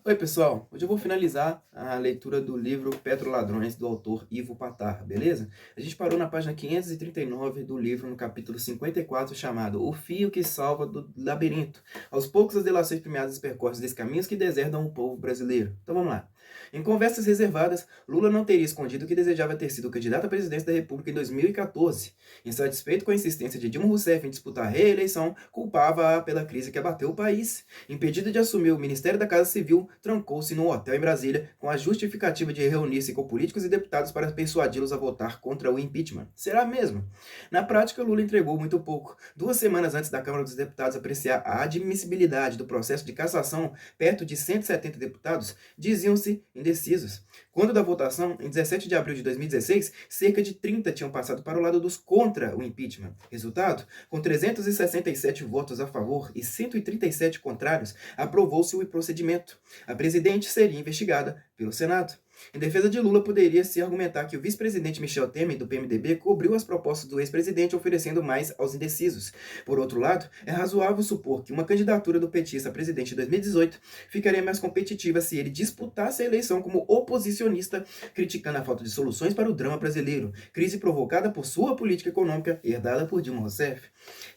Oi, pessoal. Hoje eu vou finalizar a leitura do livro Petroladrões, do autor Ivo Patar, beleza? A gente parou na página 539 do livro, no capítulo 54, chamado O Fio que Salva do Labirinto. Aos poucos, as delações premiadas percorrem os caminhos que deserdam o povo brasileiro. Então vamos lá. Em conversas reservadas, Lula não teria escondido que desejava ter sido candidato à presidência da República em 2014. Insatisfeito com a insistência de Dilma Rousseff em disputar a reeleição, culpava-a pela crise que abateu o país. Impedido de assumir o Ministério da Casa Civil, trancou-se num hotel em Brasília com a justificativa de reunir-se com políticos e deputados para persuadi-los a votar contra o impeachment. Será mesmo? Na prática, Lula entregou muito pouco. 2 semanas antes da Câmara dos Deputados apreciar a admissibilidade do processo de cassação, perto de 170 deputados diziam-se indecisos. Quando da votação, em 17 de abril de 2016, cerca de 30 tinham passado para o lado dos contra o impeachment. Resultado? Com 367 votos a favor e 137 contrários, aprovou-se o procedimento. A presidente seria investigada pelo Senado. Em defesa de Lula, poderia-se argumentar que o vice-presidente Michel Temer, do PMDB, cobriu as propostas do ex-presidente, oferecendo mais aos indecisos. Por outro lado, é razoável supor que uma candidatura do petista a presidente em 2018 ficaria mais competitiva se ele disputasse a eleição como oposicionista, criticando a falta de soluções para o drama brasileiro, crise provocada por sua política econômica herdada por Dilma Rousseff.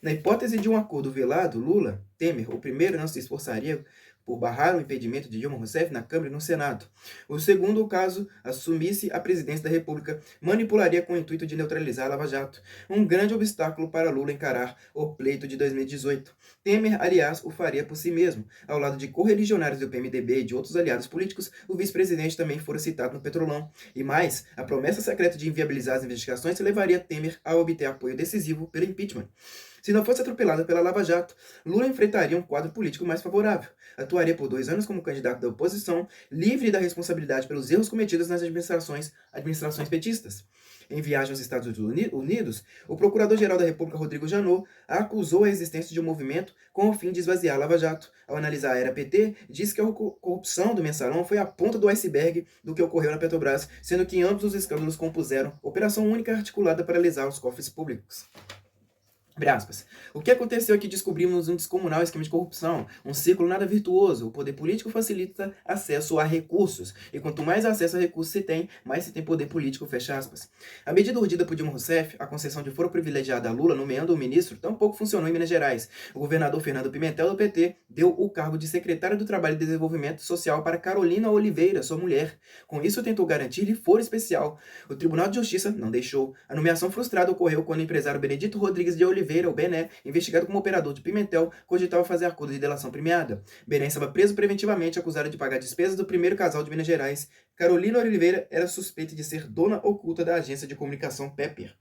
Na hipótese de um acordo velado, Lula, Temer, o primeiro, não se esforçaria por barrar o impedimento de Dilma Rousseff na Câmara e no Senado. O segundo, caso assumisse a presidência da República, manipularia com o intuito de neutralizar a Lava Jato, um grande obstáculo para Lula encarar o pleito de 2018. Temer, aliás, o faria por si mesmo. Ao lado de correligionários do PMDB e de outros aliados políticos, o vice-presidente também fora citado no Petrolão. E mais, a promessa secreta de inviabilizar as investigações levaria Temer a obter apoio decisivo pelo impeachment. Se não fosse atropelado pela Lava Jato, Lula enfrentaria um quadro político mais favorável. Atuaria por 2 anos como candidato da oposição, livre da responsabilidade pelos erros cometidos nas administrações petistas. Em viagem aos Estados Unidos, o Procurador-Geral da República, Rodrigo Janot, acusou a existência de um movimento com o fim de esvaziar a Lava Jato. Ao analisar a era PT, disse que a corrupção do mensalão foi a ponta do iceberg do que ocorreu na Petrobras, sendo que ambos os escândalos compuseram operação única articulada para lesar os cofres públicos. O que aconteceu é que descobrimos um descomunal esquema de corrupção, um círculo nada virtuoso. O poder político facilita acesso a recursos, e quanto mais acesso a recursos se tem, mais se tem poder político, fecha aspas. A medida urdida por Dilma Rousseff, a concessão de foro privilegiado a Lula, nomeando o ministro, tampouco funcionou em Minas Gerais. O governador Fernando Pimentel, do PT, deu o cargo de secretário do Trabalho e Desenvolvimento Social para Carolina Oliveira, sua mulher. Com isso, tentou garantir-lhe foro especial. O Tribunal de Justiça não deixou. A nomeação frustrada ocorreu quando o empresário Benedito Rodrigues de Oliveira, o Bené, investigado como operador de Pimentel, cogitava fazer acordo de delação premiada. Bené estava preso preventivamente, acusado de pagar despesas do primeiro casal de Minas Gerais. Carolina Oliveira era suspeita de ser dona oculta da agência de comunicação Pepper.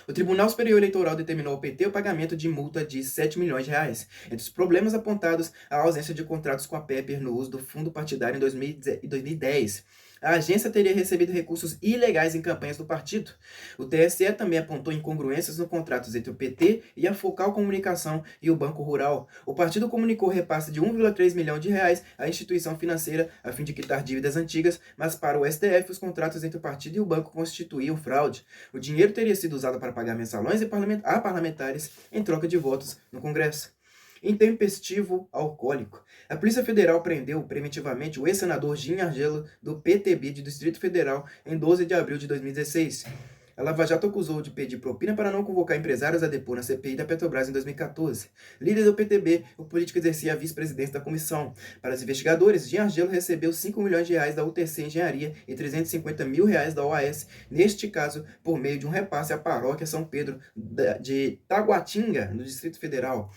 O Tribunal Superior Eleitoral determinou ao PT o pagamento de multa de 7 milhões de reais. Entre os problemas apontados, a ausência de contratos com a Pepper no uso do fundo partidário em 2010. A agência teria recebido recursos ilegais em campanhas do partido. O TSE também apontou incongruências nos contratos entre o PT e a Focal Comunicação e o Banco Rural. O partido comunicou repasse de 1,3 milhão de reais à instituição financeira a fim de quitar dívidas antigas, mas para o STF os contratos entre o partido e o banco constituíam fraude. O dinheiro teria sido usado para pagar mensalões a parlamentares em troca de votos no Congresso. Intempestivo alcoólico. A Polícia Federal prendeu preventivamente o ex-senador Gin Argelo, do PTB do Distrito Federal, em 12 de abril de 2016. A Lava Jato acusou de pedir propina para não convocar empresários a depor na CPI da Petrobras em 2014. Líder do PTB, o político exercia a vice-presidência da comissão. Para os investigadores, Gin Argelo recebeu 5 milhões de reais da UTC Engenharia e 350 mil reais da OAS, neste caso, por meio de um repasse à paróquia São Pedro de Taguatinga, no Distrito Federal.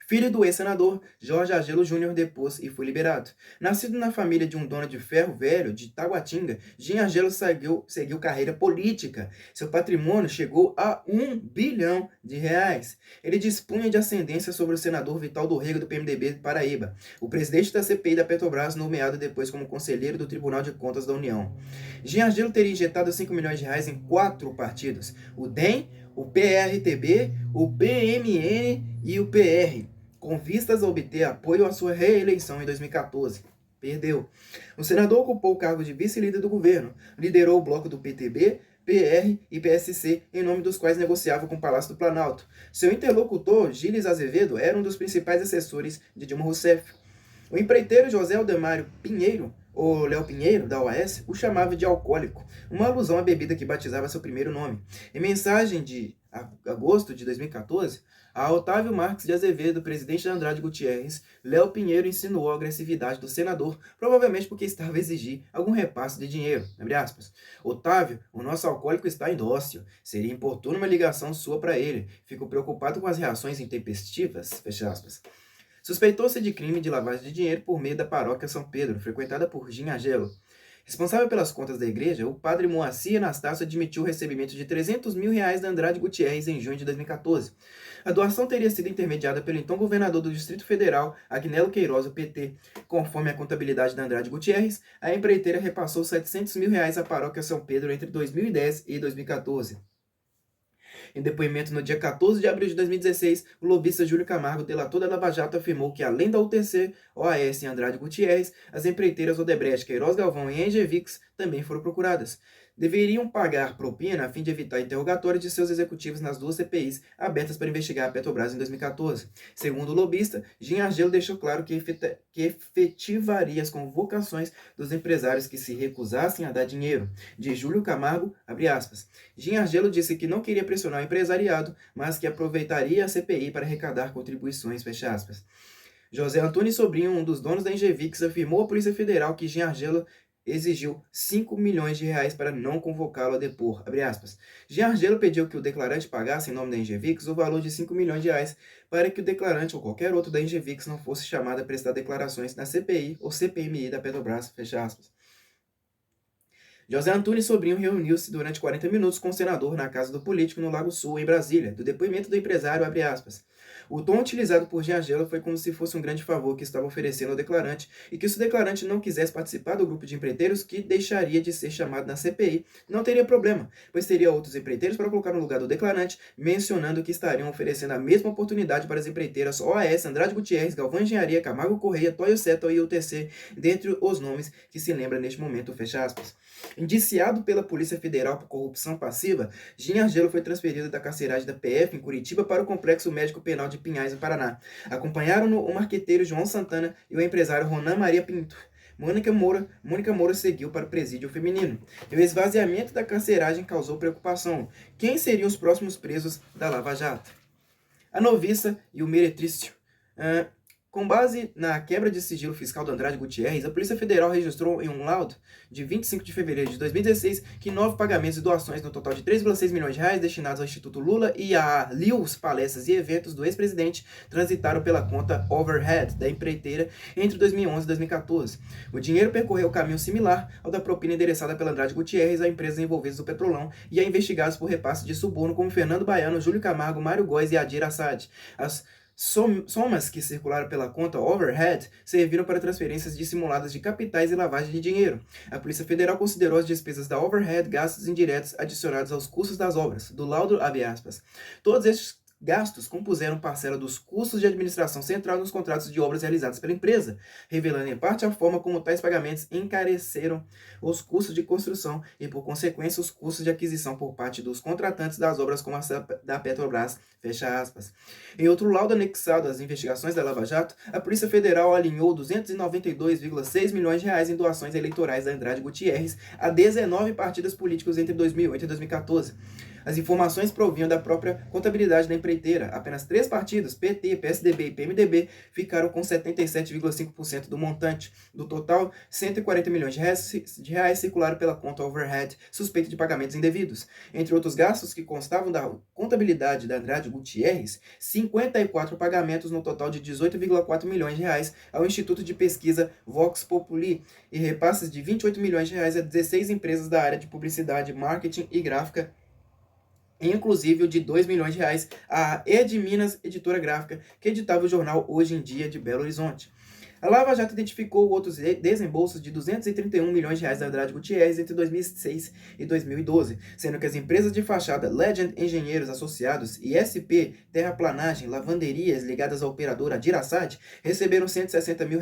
Filho do ex-senador, Jorge Argelo Júnior depôs e foi liberado. Nascido na família de um dono de ferro velho de Taguatinga, Gin Argelo seguiu carreira política. Seu patrimônio chegou a 1 bilhão de reais. Ele dispunha de ascendência sobre o senador Vital do Rego, do PMDB de Paraíba, o presidente da CPI da Petrobras, nomeado depois como conselheiro do Tribunal de Contas da União. Gin Argelo teria injetado 5 milhões de reais em 4 partidos: o DEM, o PRTB, o PMN e o PR, com vistas a obter apoio à sua reeleição em 2014. Perdeu. O senador ocupou o cargo de vice-líder do governo, liderou o bloco do PTB, PR e PSC, em nome dos quais negociava com o Palácio do Planalto. Seu interlocutor, Gilles Azevedo, era um dos principais assessores de Dilma Rousseff. O empreiteiro José Aldemário Pinheiro, ou Léo Pinheiro, da OAS, o chamava de alcoólico, uma alusão à bebida que batizava seu primeiro nome. Em mensagem de agosto de 2014, a Otávio Marques de Azevedo, presidente da Andrade Gutierrez, Léo Pinheiro insinuou a agressividade do senador, provavelmente porque estava a exigir algum repasse de dinheiro. Abre aspas. Otávio, o nosso alcoólico está indócil. Seria importuna uma ligação sua para ele. Fico preocupado com as reações intempestivas. Fecha aspas. Suspeitou-se de crime de lavagem de dinheiro por meio da paróquia São Pedro, frequentada por Jim Agelo. Responsável pelas contas da igreja, o padre Moacir Anastácio admitiu o recebimento de R$300 mil da Andrade Gutierrez em junho de 2014. A doação teria sido intermediada pelo então governador do Distrito Federal, Agnello Queiroz, o PT. Conforme a contabilidade da Andrade Gutierrez, a empreiteira repassou R$700 mil à paróquia São Pedro entre 2010 e 2014. Em depoimento no dia 14 de abril de 2016, o lobista Júlio Camargo, delator da Lava Jato, afirmou que, além da UTC, OAS e Andrade Gutierrez, as empreiteiras Odebrecht, Queiroz Galvão e Engevix também foram procuradas. Deveriam pagar propina a fim de evitar interrogatórios de seus executivos nas duas CPIs abertas para investigar a Petrobras em 2014. Segundo o lobista, Jim Argelo deixou claro que efetivaria as convocações dos empresários que se recusassem a dar dinheiro. De Júlio Camargo, abre aspas. Jim Argelo disse que não queria pressionar o empresariado, mas que aproveitaria a CPI para arrecadar contribuições, fecha aspas. José Antônio Sobrinho, um dos donos da Engevix, afirmou à Polícia Federal que Jim Argelo exigiu R$5 milhões para não convocá-lo a depor. Abre aspas. Jean Argelo pediu que o declarante pagasse em nome da Engevix o valor de R$5 milhões para que o declarante ou qualquer outro da Engevix não fosse chamado a prestar declarações na CPI ou CPMI da Petrobras. Fecha aspas. José Antônio Sobrinho reuniu-se durante 40 minutos com o senador na casa do político no Lago Sul, em Brasília. Do depoimento do empresário, abre aspas. O tom utilizado por Jean Argelo foi como se fosse um grande favor que estava oferecendo ao declarante e que se o declarante não quisesse participar do grupo de empreiteiros que deixaria de ser chamado na CPI, não teria problema, pois teria outros empreiteiros para colocar no lugar do declarante, mencionando que estariam oferecendo a mesma oportunidade para as empreiteiras OAS, Andrade Gutierrez, Galvão Engenharia, Camargo Correia, Toyo Settle e UTC, dentre os nomes que se lembra neste momento, fecha aspas. Indiciado pela Polícia Federal por corrupção passiva, Jim Argelo foi transferido da carceragem da PF em Curitiba para o Complexo Médico Penal de Pinhais, no Paraná. Acompanharam-no o marqueteiro João Santana e o empresário Ronan Maria Pinto. Mônica Moura seguiu para o presídio feminino. O esvaziamento da carceragem causou preocupação. Quem seriam os próximos presos da Lava Jato? A noviça e o meretrício. Com base na quebra de sigilo fiscal do Andrade Gutierrez, a Polícia Federal registrou em um laudo de 25 de fevereiro de 2016 que 9 pagamentos de doações no total de R$3,6 milhões destinados ao Instituto Lula e a Lius Palestras e Eventos do ex-presidente transitaram pela conta overhead da empreiteira entre 2011 e 2014. O dinheiro percorreu caminho similar ao da propina endereçada pela Andrade Gutierrez a empresas envolvidas no Petrolão e a investigados por repasse de suborno como Fernando Baiano, Júlio Camargo, Mário Góes e Adir Assad. As somas que circularam pela conta overhead serviram para transferências dissimuladas de capitais e lavagem de dinheiro. A Polícia Federal considerou as despesas da overhead gastos indiretos adicionados aos custos das obras. Do laudo, abre aspas. Todos estes gastos compuseram parcela dos custos de administração central nos contratos de obras realizados pela empresa, revelando em parte a forma como tais pagamentos encareceram os custos de construção e, por consequência, os custos de aquisição por parte dos contratantes das obras como a da Petrobras, fecha aspas. Em outro laudo anexado às investigações da Lava Jato, a Polícia Federal alinhou R$292,6 milhões em doações eleitorais da Andrade Gutierrez a 19 partidos políticos entre 2008 e 2014. As informações provinham da própria contabilidade da empreiteira. Apenas 3 partidos, PT, PSDB e PMDB, ficaram com 77,5% do montante. Do total, R$140 milhões circularam pela conta overhead, suspeita de pagamentos indevidos. Entre outros gastos que constavam da contabilidade da Andrade Gutierrez, 54 pagamentos no total de R$18,4 milhões ao Instituto de Pesquisa Vox Populi e repasses de R$28 milhões a 16 empresas da área de publicidade, marketing e gráfica, inclusive o de R$2 milhões à Edminas Editora Gráfica, que editava o jornal Hoje em Dia de Belo Horizonte. A Lava Jato identificou outros desembolsos de R$231 milhões da Andrade Gutierrez entre 2006 e 2012, sendo que as empresas de fachada Legend Engenheiros Associados e SP Terraplanagem Lavanderias ligadas ao operador Adir Assad receberam R$160 mil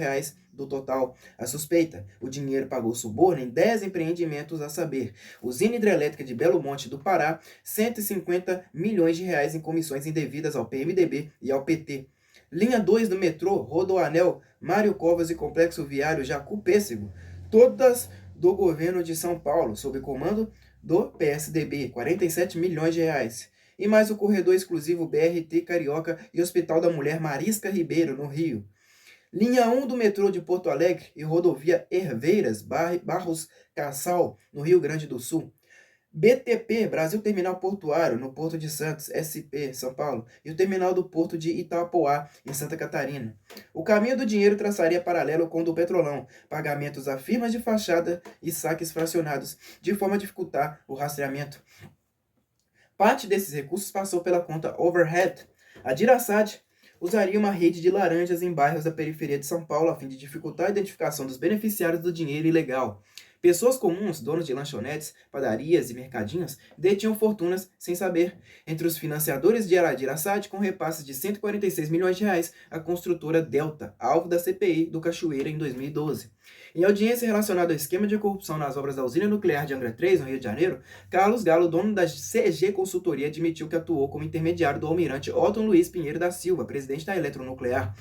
do total. A suspeita, o dinheiro pagou suborno em 10 empreendimentos, a saber, usina hidrelétrica de Belo Monte do Pará, R$150 milhões em comissões indevidas ao PMDB e ao PT. Linha 2 do metrô, Rodoanel, Mário Covas e Complexo Viário Jacu-Pêssego, todas do governo de São Paulo, sob comando do PSDB, 47 milhões de reais. E mais o corredor exclusivo BRT Carioca e Hospital da Mulher Marisca Ribeiro, no Rio. Linha 1 do metrô de Porto Alegre e rodovia Herveiras, Barros Cassal, no Rio Grande do Sul. BTP, Brasil Terminal Portuário, no Porto de Santos, SP, São Paulo, e o terminal do Porto de Itapoá, em Santa Catarina. O caminho do dinheiro traçaria paralelo com o do Petrolão, pagamentos a firmas de fachada e saques fracionados, de forma a dificultar o rastreamento. Parte desses recursos passou pela conta Overhead. A Dirasad usaria uma rede de laranjas em bairros da periferia de São Paulo a fim de dificultar a identificação dos beneficiários do dinheiro ilegal. Pessoas comuns, donos de lanchonetes, padarias e mercadinhos, detinham fortunas sem saber. Entre os financiadores de Dirasad, com repasses de 146 milhões de reais, a construtora Delta, alvo da CPI do Cachoeira em 2012. Em audiência relacionada ao esquema de corrupção nas obras da usina nuclear de Angra 3, no Rio de Janeiro, Carlos Galo, dono da CG Consultoria, admitiu que atuou como intermediário do almirante Otton Luiz Pinheiro da Silva, presidente da Eletronuclear.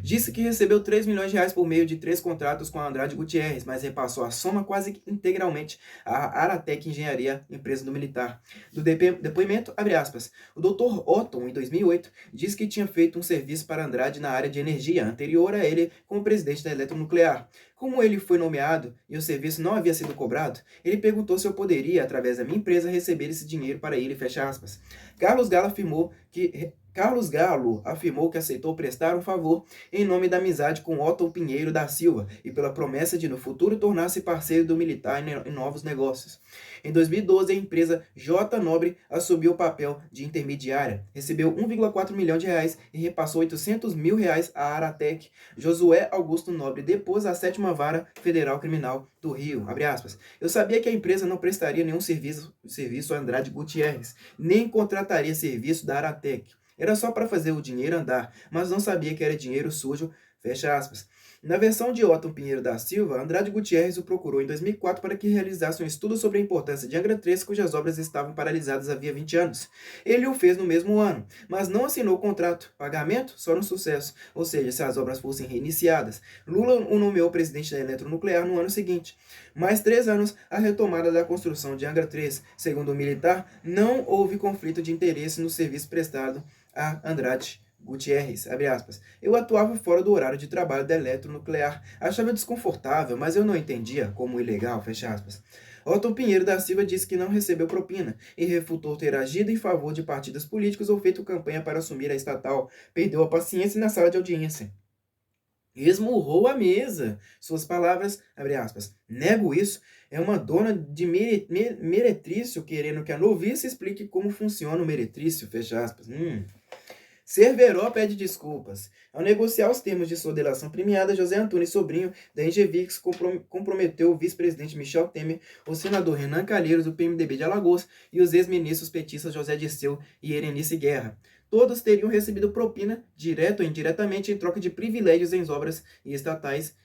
Disse que recebeu 3 milhões de reais por meio de 3 contratos com a Andrade Gutierrez, mas repassou a soma quase integralmente à Aratec Engenharia, empresa do militar. Do depoimento, abre aspas, o Dr. Otton, em 2008, disse que tinha feito um serviço para Andrade na área de energia, anterior a ele como presidente da Eletronuclear. Como ele foi nomeado e o serviço não havia sido cobrado, ele perguntou se eu poderia, através da minha empresa, receber esse dinheiro para ele, fecha aspas. Carlos Galo afirmou que aceitou prestar um favor em nome da amizade com Otton Pinheiro da Silva e pela promessa de, no futuro, tornar-se parceiro do militar em novos negócios. Em 2012, a empresa J. Nobre assumiu o papel de intermediária, recebeu 1,4 milhão de reais e repassou 800 mil reais à Aratec. Josué Augusto Nobre depôs a 7ª Vara Federal Criminal do Rio. Abre aspas. Eu sabia que a empresa não prestaria nenhum serviço a Andrade Gutierrez, nem contrataria serviço da Aratec. Era só para fazer o dinheiro andar, mas não sabia que era dinheiro sujo, fecha aspas. Na versão de Otton Pinheiro da Silva, Andrade Gutierrez o procurou em 2004 para que realizasse um estudo sobre a importância de Angra 3, cujas obras estavam paralisadas havia 20 anos. Ele o fez no mesmo ano, mas não assinou o contrato. Pagamento só no sucesso, ou seja, se as obras fossem reiniciadas. Lula o nomeou presidente da Eletronuclear no ano seguinte. Mais 3 anos, a retomada da construção de Angra 3. Segundo o militar, não houve conflito de interesse no serviço prestado a Andrade Gutierrez, abre aspas. Eu atuava fora do horário de trabalho da Eletronuclear. Achava desconfortável, mas eu não entendia como ilegal, fecha aspas. Otton Pinheiro da Silva disse que não recebeu propina e refutou ter agido em favor de partidos políticos ou feito campanha para assumir a estatal. Perdeu a paciência na sala de audiência. Esmurrou a mesa. Suas palavras, abre aspas, nego isso, é uma dona de meretrício querendo que a noviça explique como funciona o meretrício, fecha aspas. Cerveró pede desculpas. Ao negociar os termos de sua delação premiada, José Antunes Sobrinho, da Engevix, comprometeu o vice-presidente Michel Temer, o senador Renan Calheiros, do PMDB de Alagoas, e os ex-ministros petistas José Dirceu e Erenice Guerra. Todos teriam recebido propina, direto ou indiretamente, em troca de privilégios em obras estatais,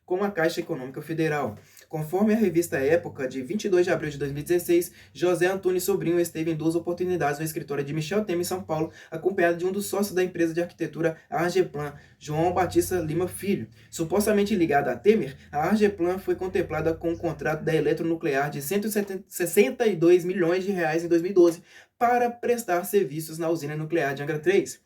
como a Caixa Econômica Federal. Conforme a revista Época, de 22 de abril de 2016, José Antunes Sobrinho esteve em 2 oportunidades no escritório de Michel Temer, em São Paulo, acompanhado de um dos sócios da empresa de arquitetura Argeplan, João Batista Lima Filho. Supostamente ligada a Temer, a Argeplan foi contemplada com um contrato da Eletronuclear de 162 milhões de reais em 2012 para prestar serviços na usina nuclear de Angra 3.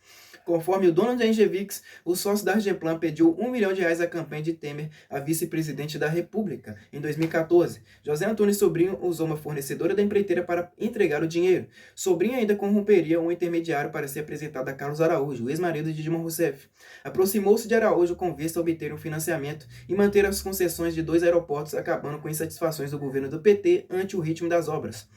Conforme o dono da Engevix, o sócio da Argeplan pediu 1 milhão de reais à campanha de Temer, a vice-presidente da República, em 2014. José Antunes Sobrinho usou uma fornecedora da empreiteira para entregar o dinheiro. Sobrinho ainda corromperia um intermediário para ser apresentado a Carlos Araújo, ex-marido de Dilma Rousseff. Aproximou-se de Araújo com vista a obter um financiamento e manter as concessões de 2 aeroportos, acabando com insatisfações do governo do PT ante o ritmo das obras.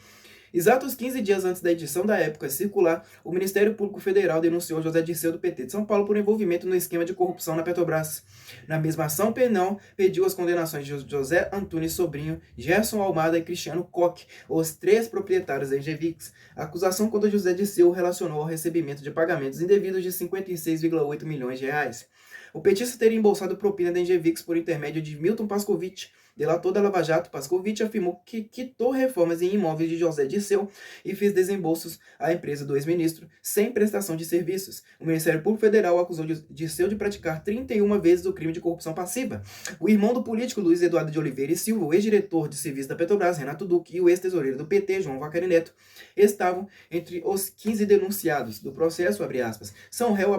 Exatos 15 dias antes da edição da Época circular, o Ministério Público Federal denunciou José Dirceu do PT de São Paulo por envolvimento no esquema de corrupção na Petrobras. Na mesma ação penal, pediu as condenações de José Antunes Sobrinho, Gerson Almada e Cristiano Koch, os 3 proprietários da Engevix. A acusação contra José Dirceu relacionou ao recebimento de pagamentos indevidos de 56,8 milhões de reais. O petista teria embolsado propina da Engevix por intermédio de Milton Pascovitch. Delator da Lava Jato, Pascovitch afirmou que quitou reformas em imóveis de José Dirceu e fez desembolsos à empresa do ex-ministro sem prestação de serviços. O Ministério Público Federal acusou Dirceu de praticar 31 vezes o crime de corrupção passiva. O irmão do político Luiz Eduardo de Oliveira e Silva, o ex-diretor de serviços da Petrobras, Renato Duque, e o ex-tesoureiro do PT, João Vacari Neto, estavam entre os 15 denunciados do processo, abre aspas, são réus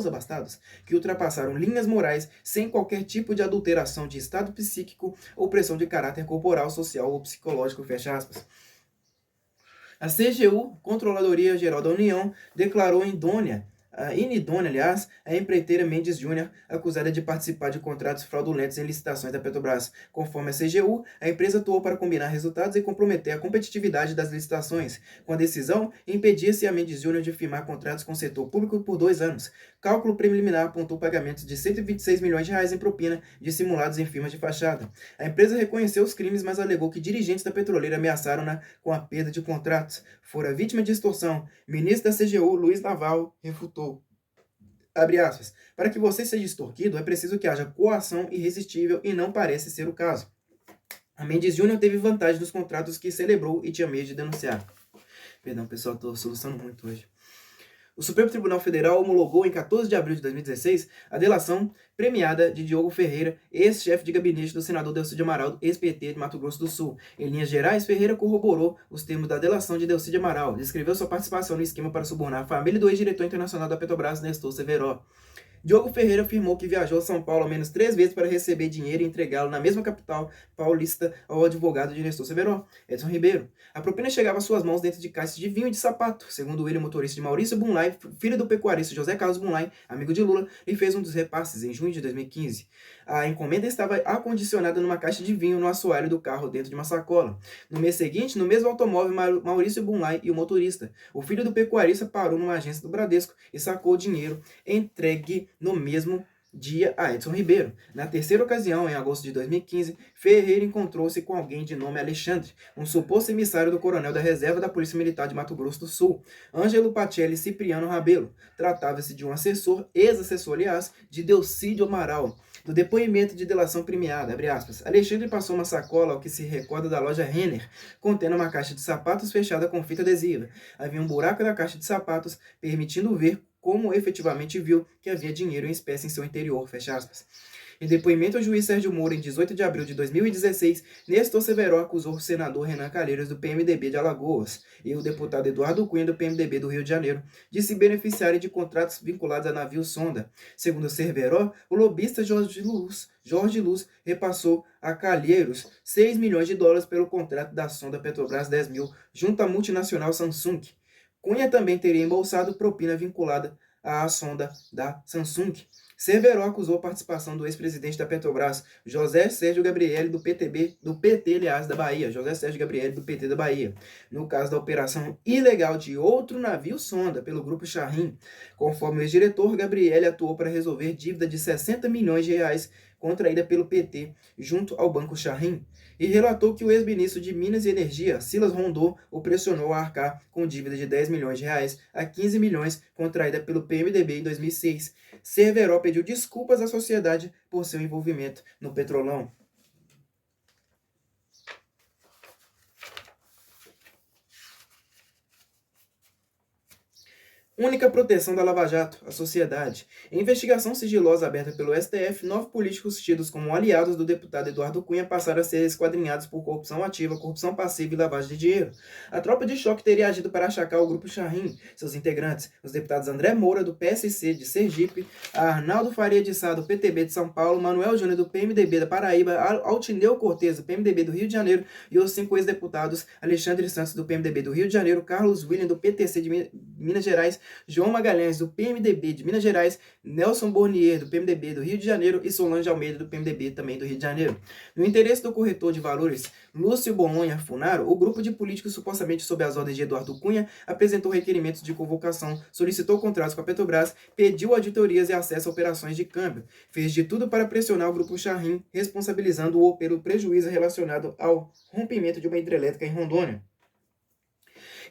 abastados, que ultrapassaram linhas morais sem qualquer tipo de adulteração de estado psíquico ou pressão de caráter corporal, social ou psicológico, fecha aspas. A CGU, Controladoria Geral da União, declarou inidônea, a empreiteira Mendes Júnior, acusada de participar de contratos fraudulentos em licitações da Petrobras. Conforme a CGU, a empresa atuou para combinar resultados e comprometer a competitividade das licitações. Com a decisão, impedia-se a Mendes Júnior de firmar contratos com o setor público por 2 anos. Cálculo preliminar apontou pagamentos de 126 milhões de reais em propina dissimulados em firmas de fachada. A empresa reconheceu os crimes, mas alegou que dirigentes da petroleira ameaçaram-na com a perda de contratos. Fora vítima de extorsão. Ministro da CGU, Luiz Naval, refutou. Abre aspas. Para que você seja extorquido, é preciso que haja coação irresistível e não parece ser o caso. A Mendes Júnior teve vantagem dos contratos que celebrou e tinha medo de denunciar. Perdão, pessoal, estou solucionando muito hoje. O Supremo Tribunal Federal homologou em 14 de abril de 2016 a delação premiada de Diogo Ferreira, ex-chefe de gabinete do senador Delcídio Amaral, ex-PT de Mato Grosso do Sul. Em linhas gerais, Ferreira corroborou os termos da delação de Delcídio Amaral, descreveu sua participação no esquema para subornar a família do ex-diretor internacional da Petrobras, Nestor Severo. Diogo Ferreira afirmou que viajou a São Paulo ao menos 3 vezes para receber dinheiro e entregá-lo na mesma capital paulista ao advogado de Nestor Severo, Edson Ribeiro. A propina chegava às suas mãos dentro de caixas de vinho e de sapato. Segundo ele, o motorista de Maurício Bunlai, filho do pecuarista José Carlos Bunlai, amigo de Lula, lhe fez um dos repasses em junho de 2015. A encomenda estava acondicionada numa caixa de vinho no assoalho do carro dentro de uma sacola. No mês seguinte, no mesmo automóvel, Maurício Bunlai e o motorista. O filho do pecuarista parou numa agência do Bradesco e sacou o dinheiro entregue no mesmo dia a Edson Ribeiro. Na terceira ocasião, em agosto de 2015, Ferreira encontrou-se com alguém de nome Alexandre, um suposto emissário do coronel da reserva da Polícia Militar de Mato Grosso do Sul, Ângelo Pacelli Cipriano Rabelo. Tratava-se de um assessor, ex-assessor, aliás, de Delcídio Amaral. Do depoimento de delação premiada, abre aspas, Alexandre passou uma sacola ao que se recorda da loja Renner, contendo uma caixa de sapatos fechada com fita adesiva. Havia um buraco na caixa de sapatos, permitindo ver como efetivamente viu que havia dinheiro em espécie em seu interior, fecha aspas. Em depoimento ao juiz Sérgio Moro, em 18 de abril de 2016, Nestor Severo acusou o senador Renan Calheiros, do PMDB de Alagoas, e o deputado Eduardo Cunha, do PMDB do Rio de Janeiro, de se beneficiarem de contratos vinculados a navios sonda. Segundo Severo, o lobista Jorge Luz repassou a Calheiros 6 milhões de dólares pelo contrato da sonda Petrobras 10 mil, junto à multinacional Samsung. Cunha também teria embolsado propina vinculada à sonda da Samsung. Severo acusou a participação do ex-presidente da Petrobras, José Sérgio Gabrielli, do PT, aliás, da Bahia, José Sérgio Gabrielli, do PT da Bahia, no caso da operação ilegal de outro navio sonda pelo Grupo Charrim. Conforme o ex-diretor, Gabrielli atuou para resolver dívida de 60 milhões de reais contraída pelo PT junto ao Banco Charrim, e relatou que o ex-ministro de Minas e Energia, Silas Rondô, o pressionou a arcar com dívida de 10 milhões de reais a 15 milhões contraída pelo PMDB em 2006. Severo pediu desculpas à sociedade por seu envolvimento no Petrolão. Única proteção da Lava Jato, a sociedade. Em investigação sigilosa aberta pelo STF, 9 políticos tidos como aliados do deputado Eduardo Cunha passaram a ser esquadrinhados por corrupção ativa, corrupção passiva e lavagem de dinheiro. A tropa de choque teria agido para achacar o Grupo Charrim, seus integrantes, os deputados André Moura, do PSC de Sergipe, Arnaldo Faria de Sá, do PTB de São Paulo, Manuel Júnior, do PMDB da Paraíba, Altineu Cortez, do PMDB do Rio de Janeiro, e os 5 ex-deputados Alexandre Santos, do PMDB do Rio de Janeiro, Carlos William, do PTC de Minas Gerais, João Magalhães, do PMDB de Minas Gerais, Nelson Bornier, do PMDB do Rio de Janeiro e Solange Almeida, do PMDB também do Rio de Janeiro. No interesse do corretor de valores Lúcio Bolonha Funaro, o grupo de políticos supostamente sob as ordens de Eduardo Cunha apresentou requerimentos de convocação, solicitou contratos com a Petrobras, pediu auditorias e acesso a operações de câmbio. Fez de tudo para pressionar o Grupo Charrim, responsabilizando-o pelo prejuízo relacionado ao rompimento de uma hidrelétrica em Rondônia.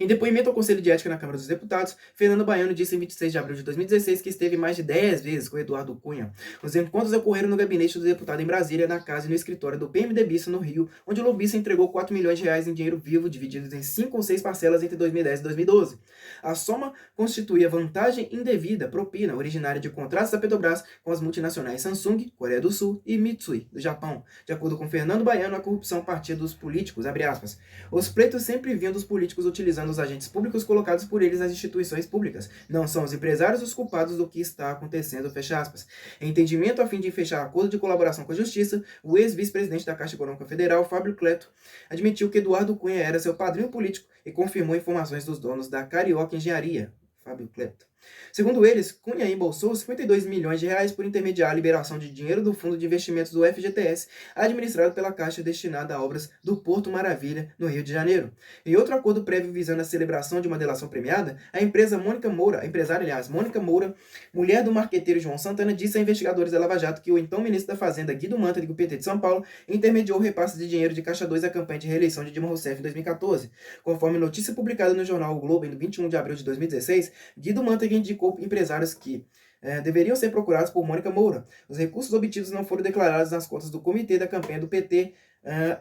Em depoimento ao Conselho de Ética na Câmara dos Deputados, Fernando Baiano disse em 26 de abril de 2016 que esteve mais de 10 vezes com Eduardo Cunha. Os encontros ocorreram no gabinete do deputado em Brasília, na casa e no escritório do PMDBista no Rio, onde o lobista entregou 4 milhões de reais em dinheiro vivo, divididos em 5 ou 6 parcelas entre 2010 e 2012. A soma constituía vantagem indevida, propina, originária de contratos da Petrobras com as multinacionais Samsung, Coreia do Sul e Mitsui, do Japão. De acordo com Fernando Baiano, a corrupção partia dos políticos, abre aspas. Os pleitos sempre vinham dos políticos utilizando os agentes públicos colocados por eles nas instituições públicas. Não são os empresários os culpados do que está acontecendo, fecha aspas. Em entendimento a fim de fechar acordo de colaboração com a Justiça, o ex-vice-presidente da Caixa Econômica Federal, Fábio Cleto, admitiu que Eduardo Cunha era seu padrinho político e confirmou informações dos donos da Carioca Engenharia, Fábio Cleto. Segundo eles, Cunha embolsou 52 milhões de reais por intermediar a liberação de dinheiro do Fundo de Investimentos do FGTS, administrado pela Caixa destinada a obras do Porto Maravilha, no Rio de Janeiro. Em outro acordo prévio visando a celebração de uma delação premiada, a empresária Mônica Moura, mulher do marqueteiro João Santana, disse a investigadores da Lava Jato que o então ministro da Fazenda, Guido Mantega, do PT de São Paulo, intermediou o repasse de dinheiro de Caixa 2 à campanha de reeleição de Dilma Rousseff em 2014. Conforme notícia publicada no jornal O Globo, em 21 de abril de 2016, Guido Mantega indicou empresários que deveriam ser procurados por Mônica Moura. Os recursos obtidos não foram declarados nas contas do comitê da campanha do PT.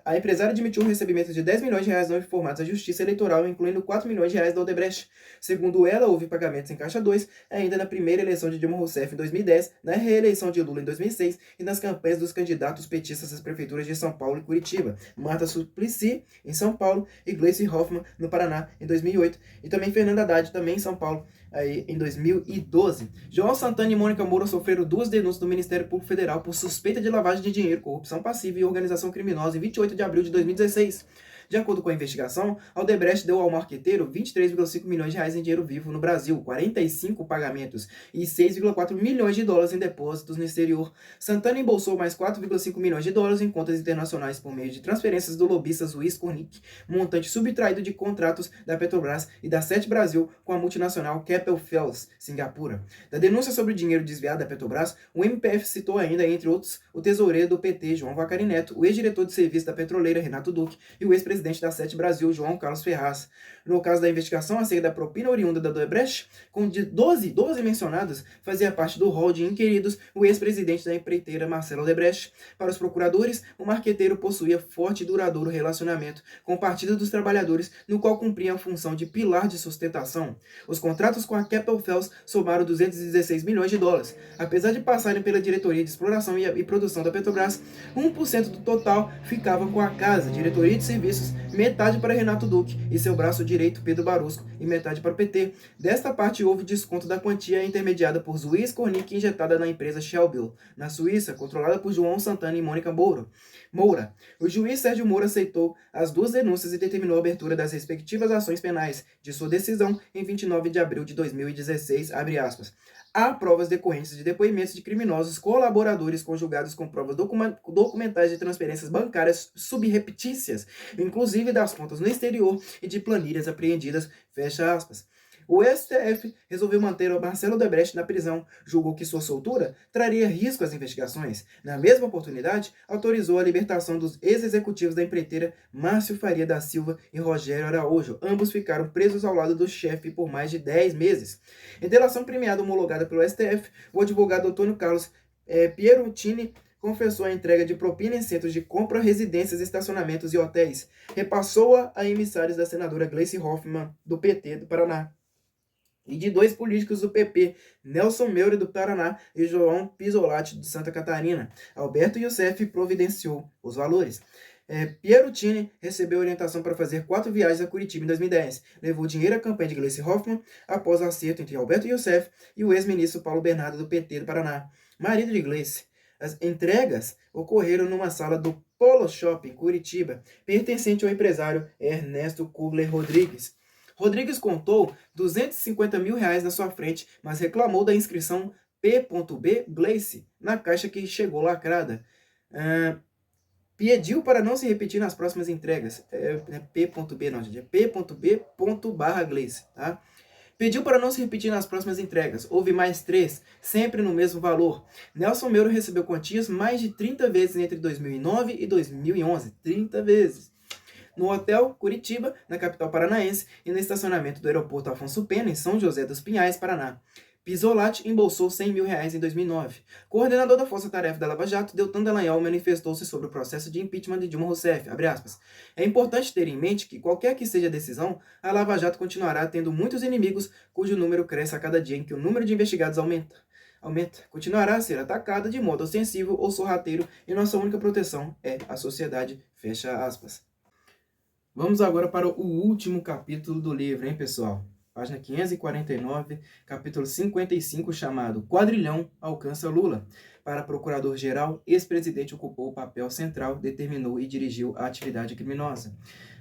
A empresária admitiu o recebimento de 10 milhões de reais não informados à Justiça Eleitoral, incluindo 4 milhões de reais da Odebrecht. Segundo ela, houve pagamentos em Caixa 2, ainda na primeira eleição de Dilma Rousseff em 2010, na reeleição de Lula em 2006 e nas campanhas dos candidatos petistas às prefeituras de São Paulo e Curitiba, Marta Suplicy, em São Paulo, e Gleice Hoffmann, no Paraná, em 2008, e também Fernando Haddad, também em São Paulo, aí, em 2012. João Santana e Mônica Moura sofreram 2 denúncias do Ministério Público Federal por suspeita de lavagem de dinheiro, corrupção passiva e organização criminosa em 28 de abril de 2016. De acordo com a investigação, a Odebrecht deu ao marqueteiro 23,5 milhões de reais em dinheiro vivo no Brasil, 45 pagamentos e 6,4 milhões de dólares em depósitos no exterior. Santana embolsou mais 4,5 milhões de dólares em contas internacionais por meio de transferências do lobista Luiz Cornick, montante subtraído de contratos da Petrobras e da Sete Brasil com a multinacional Keppel FELS, Singapura. Da denúncia sobre o dinheiro desviado da Petrobras, o MPF citou ainda, entre outros, o tesoureiro do PT, João Vacari Neto, o ex-diretor de serviço da petroleira, Renato Duque, e o ex-presidente da Sete Brasil, João Carlos Ferraz. No caso da investigação, a saída da propina oriunda da Odebrecht, com 12 mencionados, fazia parte do rol de inquiridos o ex-presidente da empreiteira, Marcelo Odebrecht. Para os procuradores, o marqueteiro possuía forte e duradouro relacionamento com o Partido dos Trabalhadores, no qual cumpria a função de pilar de sustentação. Os contratos com a Keppel FELS somaram 216 milhões de dólares. Apesar de passarem pela diretoria de exploração e produção da Petrobras, 1% do total ficava com a casa, diretoria de serviços, metade para Renato Duque e seu braço direito, Pedro Barusco, e metade para o PT. Desta parte, houve desconto da quantia intermediada por Luiz Cornick injetada na empresa Shellbill, na Suíça, controlada por João Santana e Mônica Moura. O juiz Sérgio Moro aceitou as 2 denúncias e determinou a abertura das respectivas ações penais. De sua decisão, em 29 de abril de 2016, abre aspas. Há provas decorrentes de depoimentos de criminosos colaboradores conjugados com provas documentais de transferências bancárias subreptícias, inclusive das contas no exterior e de planilhas apreendidas, fecha aspas. O STF resolveu manter o Marcelo Odebrecht na prisão, julgou que sua soltura traria risco às investigações. Na mesma oportunidade, autorizou a libertação dos ex-executivos da empreiteira Márcio Faria da Silva e Rogério Araújo. Ambos ficaram presos ao lado do chefe por mais de 10 meses. Em delação premiada homologada pelo STF, o advogado Antônio Carlos Pieruccini confessou a entrega de propina em centros de compra, residências, estacionamentos e hotéis. Repassou-a a emissários da senadora Gleice Hoffmann, do PT do Paraná, e de 2 políticos do PP, Nelson Meure, do Paraná, e João Pisolati, de Santa Catarina. Alberto Youssef providenciou os valores. Pieruccini recebeu orientação para fazer 4 viagens a Curitiba em 2010. Levou dinheiro à campanha de Gleice Hoffmann após o acerto entre Alberto Youssef e o ex-ministro Paulo Bernardo, do PT do Paraná, marido de Gleice. As entregas ocorreram numa sala do Polo Shopping, Curitiba, pertencente ao empresário Ernesto Kugler Rodrigues. Rodrigues contou 250 mil reais na sua frente, mas reclamou da inscrição P.B. Gleice na caixa que chegou lacrada. Pediu para não se repetir nas próximas entregas. P.B. não, gente. É P.B.Gleice, tá? Pediu para não se repetir nas próximas entregas. Houve mais 3, sempre no mesmo valor. Nelson Meuro recebeu quantias mais de 30 vezes entre 2009 e 2011. 30 vezes. no Hotel Curitiba, na capital paranaense, e no estacionamento do aeroporto Afonso Pena, em São José dos Pinhais, Paraná. Pisolati embolsou R$ 100 mil em 2009. Coordenador da Força Tarefa da Lava Jato, Deltan Dallagnol, manifestou-se sobre o processo de impeachment de Dilma Rousseff. É importante ter em mente que, qualquer que seja a decisão, a Lava Jato continuará tendo muitos inimigos, cujo número cresce a cada dia em que o número de investigados aumenta. Continuará a ser atacada de modo ostensivo ou sorrateiro, e nossa única proteção é a sociedade. Fecha aspas. Vamos agora para o último capítulo do livro, hein, pessoal? Página 549, capítulo 55, chamado Quadrilhão alcança Lula. Para procurador-geral, ex-presidente ocupou o papel central, determinou e dirigiu a atividade criminosa.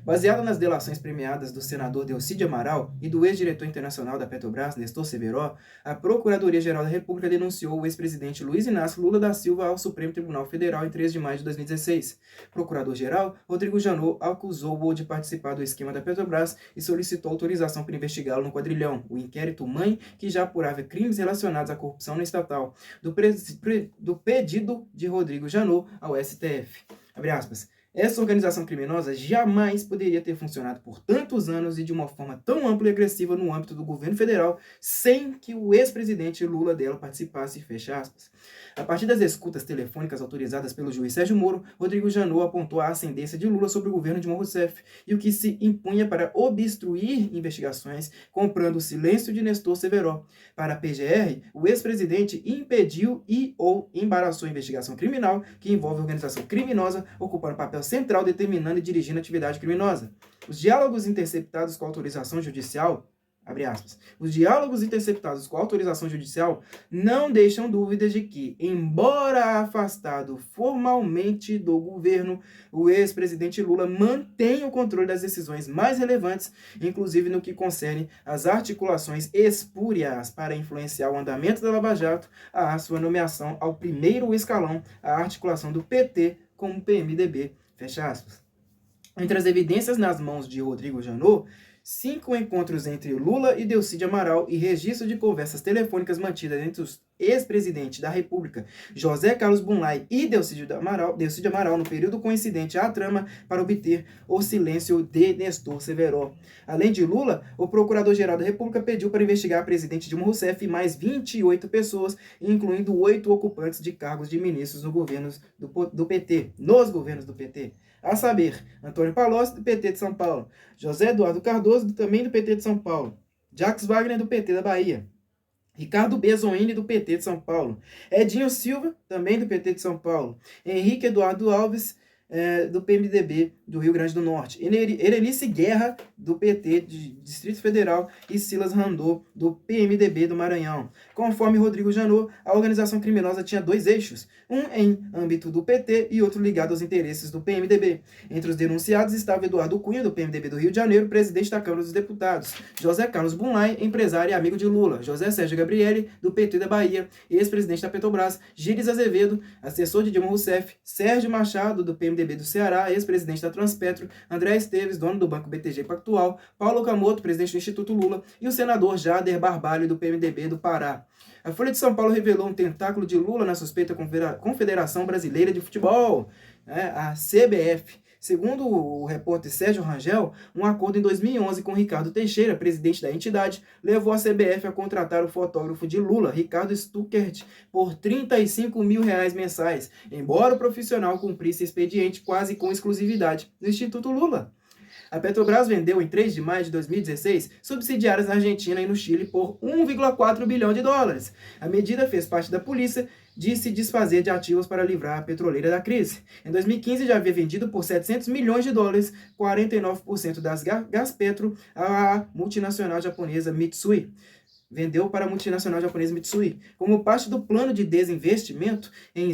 Baseada nas delações premiadas do senador Delcídio Amaral e do ex-diretor internacional da Petrobras, Nestor Severo, a Procuradoria-Geral da República denunciou o ex-presidente Luiz Inácio Lula da Silva ao Supremo Tribunal Federal em 3 de maio de 2016. Procurador-geral Rodrigo Janot acusou-o de participar do esquema da Petrobras e solicitou autorização para investigá-lo no quadrilhão, o inquérito mãe que já apurava crimes relacionados à corrupção na estatal, do pedido de Rodrigo Janot ao STF. Abre aspas. Essa organização criminosa jamais poderia ter funcionado por tantos anos e de uma forma tão ampla e agressiva no âmbito do governo federal sem que o ex-presidente Lula dela participasse, fecha aspas. A partir das escutas telefônicas autorizadas pelo juiz Sérgio Moro, Rodrigo Janot apontou a ascendência de Lula sobre o governo de Dilma Rousseff e o que se impunha para obstruir investigações, comprando o silêncio de Nestor Severo. Para a PGR, o ex-presidente impediu e ou embaraçou a investigação criminal que envolve organização criminosa, ocupando papel central determinando e dirigindo a atividade criminosa. Os diálogos interceptados com autorização judicial, abre aspas, os diálogos interceptados com autorização judicial não deixam dúvidas de que, embora afastado formalmente do governo, o ex-presidente Lula mantém o controle das decisões mais relevantes, inclusive no que concerne às articulações espúrias para influenciar o andamento da Lava Jato, a sua nomeação ao primeiro escalão, a articulação do PT com o PMDB. Fecha aspas. Entre as evidências nas mãos de Rodrigo Janot, 5 encontros entre Lula e Delcídio Amaral e registro de conversas telefônicas mantidas entre os ex-presidentes da República, José Carlos Bunlai e Delcídio Amaral, no período coincidente à trama para obter o silêncio de Nestor Severo. Além de Lula, o Procurador-Geral da República pediu para investigar a presidente Dilma Rousseff e mais 28 pessoas, incluindo 8 ocupantes de cargos de ministros nos governos do PT. A saber, Antônio Palocci, do PT de São Paulo, José Eduardo Cardoso, também do PT de São Paulo, Jacques Wagner, do PT da Bahia, Ricardo Bezoini, do PT de São Paulo, Edinho Silva, também do PT de São Paulo, Henrique Eduardo Alves, do PMDB do Rio Grande do Norte, Erenice Guerra, do PT de Distrito Federal, e Silas Randô, do PMDB do Maranhão. Conforme Rodrigo Janot, a organização criminosa tinha 2 eixos, um em âmbito do PT e outro ligado aos interesses do PMDB. Entre os denunciados estava Eduardo Cunha, do PMDB do Rio de Janeiro, presidente da Câmara dos Deputados, José Carlos Bunlai, empresário e amigo de Lula, José Sérgio Gabrielli, do PT da Bahia, ex-presidente da Petrobras, Gires Azevedo, assessor de Dilma Rousseff, Sérgio Machado, do PMDB do Ceará, ex-presidente da Transpetro, André Esteves, dono do Banco BTG Pactual, Paulo Camoto, presidente do Instituto Lula, e o senador Jader Barbalho, do PMDB do Pará. A Folha de São Paulo revelou um tentáculo de Lula na suspeita Confederação Brasileira de Futebol, a CBF. Segundo o repórter Sérgio Rangel, um acordo em 2011 com Ricardo Teixeira, presidente da entidade, levou a CBF a contratar o fotógrafo de Lula, Ricardo Stuckert, por R$ 35 mil mensais, embora o profissional cumprisse expediente quase com exclusividade no Instituto Lula. A Petrobras vendeu em 3 de maio de 2016 subsidiárias na Argentina e no Chile por 1,4 bilhão de dólares. A medida fez parte da polícia de se desfazer de ativos para livrar a petroleira da crise. Em 2015 já havia vendido por 700 milhões de dólares, 49% das Gaspetro à multinacional japonesa Mitsui. Vendeu para a multinacional japonesa Mitsui. Como parte do plano de desinvestimento em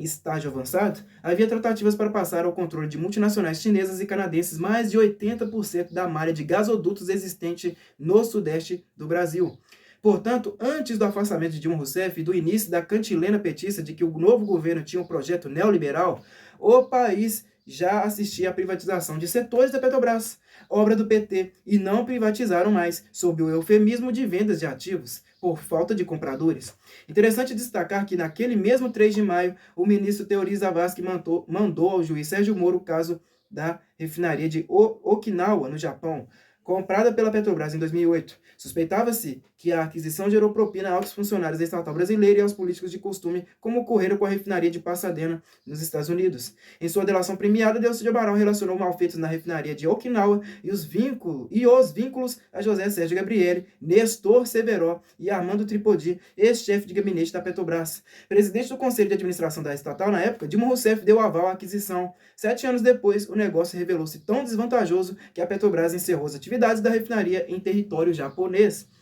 estágio avançado, havia tratativas para passar ao controle de multinacionais chinesas e canadenses mais de 80% da malha de gasodutos existente no sudeste do Brasil. Portanto, antes do afastamento de Dilma Rousseff e do início da cantilena petista de que o novo governo tinha um projeto neoliberal, o país já assistia à privatização de setores da Petrobras, obra do PT, e não privatizaram mais, sob o eufemismo de vendas de ativos, por falta de compradores. Interessante destacar que naquele mesmo 3 de maio, o ministro Teori Zavascki mandou ao juiz Sérgio Moro o caso da refinaria de Okinawa, no Japão, comprada pela Petrobras em 2008. Suspeitava-se que a aquisição gerou propina a altos funcionários da estatal brasileira e aos políticos de costume, como ocorreu com a refinaria de Pasadena, nos Estados Unidos. Em sua delação premiada, Delcy de Amaral relacionou malfeitos na refinaria de Okinawa e os vínculos a José Sérgio Gabrielli, Nestor Severo e Armando Tripodi, ex-chefe de gabinete da Petrobras. Presidente do Conselho de Administração da estatal na época, Dilma Rousseff deu aval à aquisição. 7 anos depois, o negócio revelou-se tão desvantajoso que a Petrobras encerrou as atividades da refinaria em território japonês.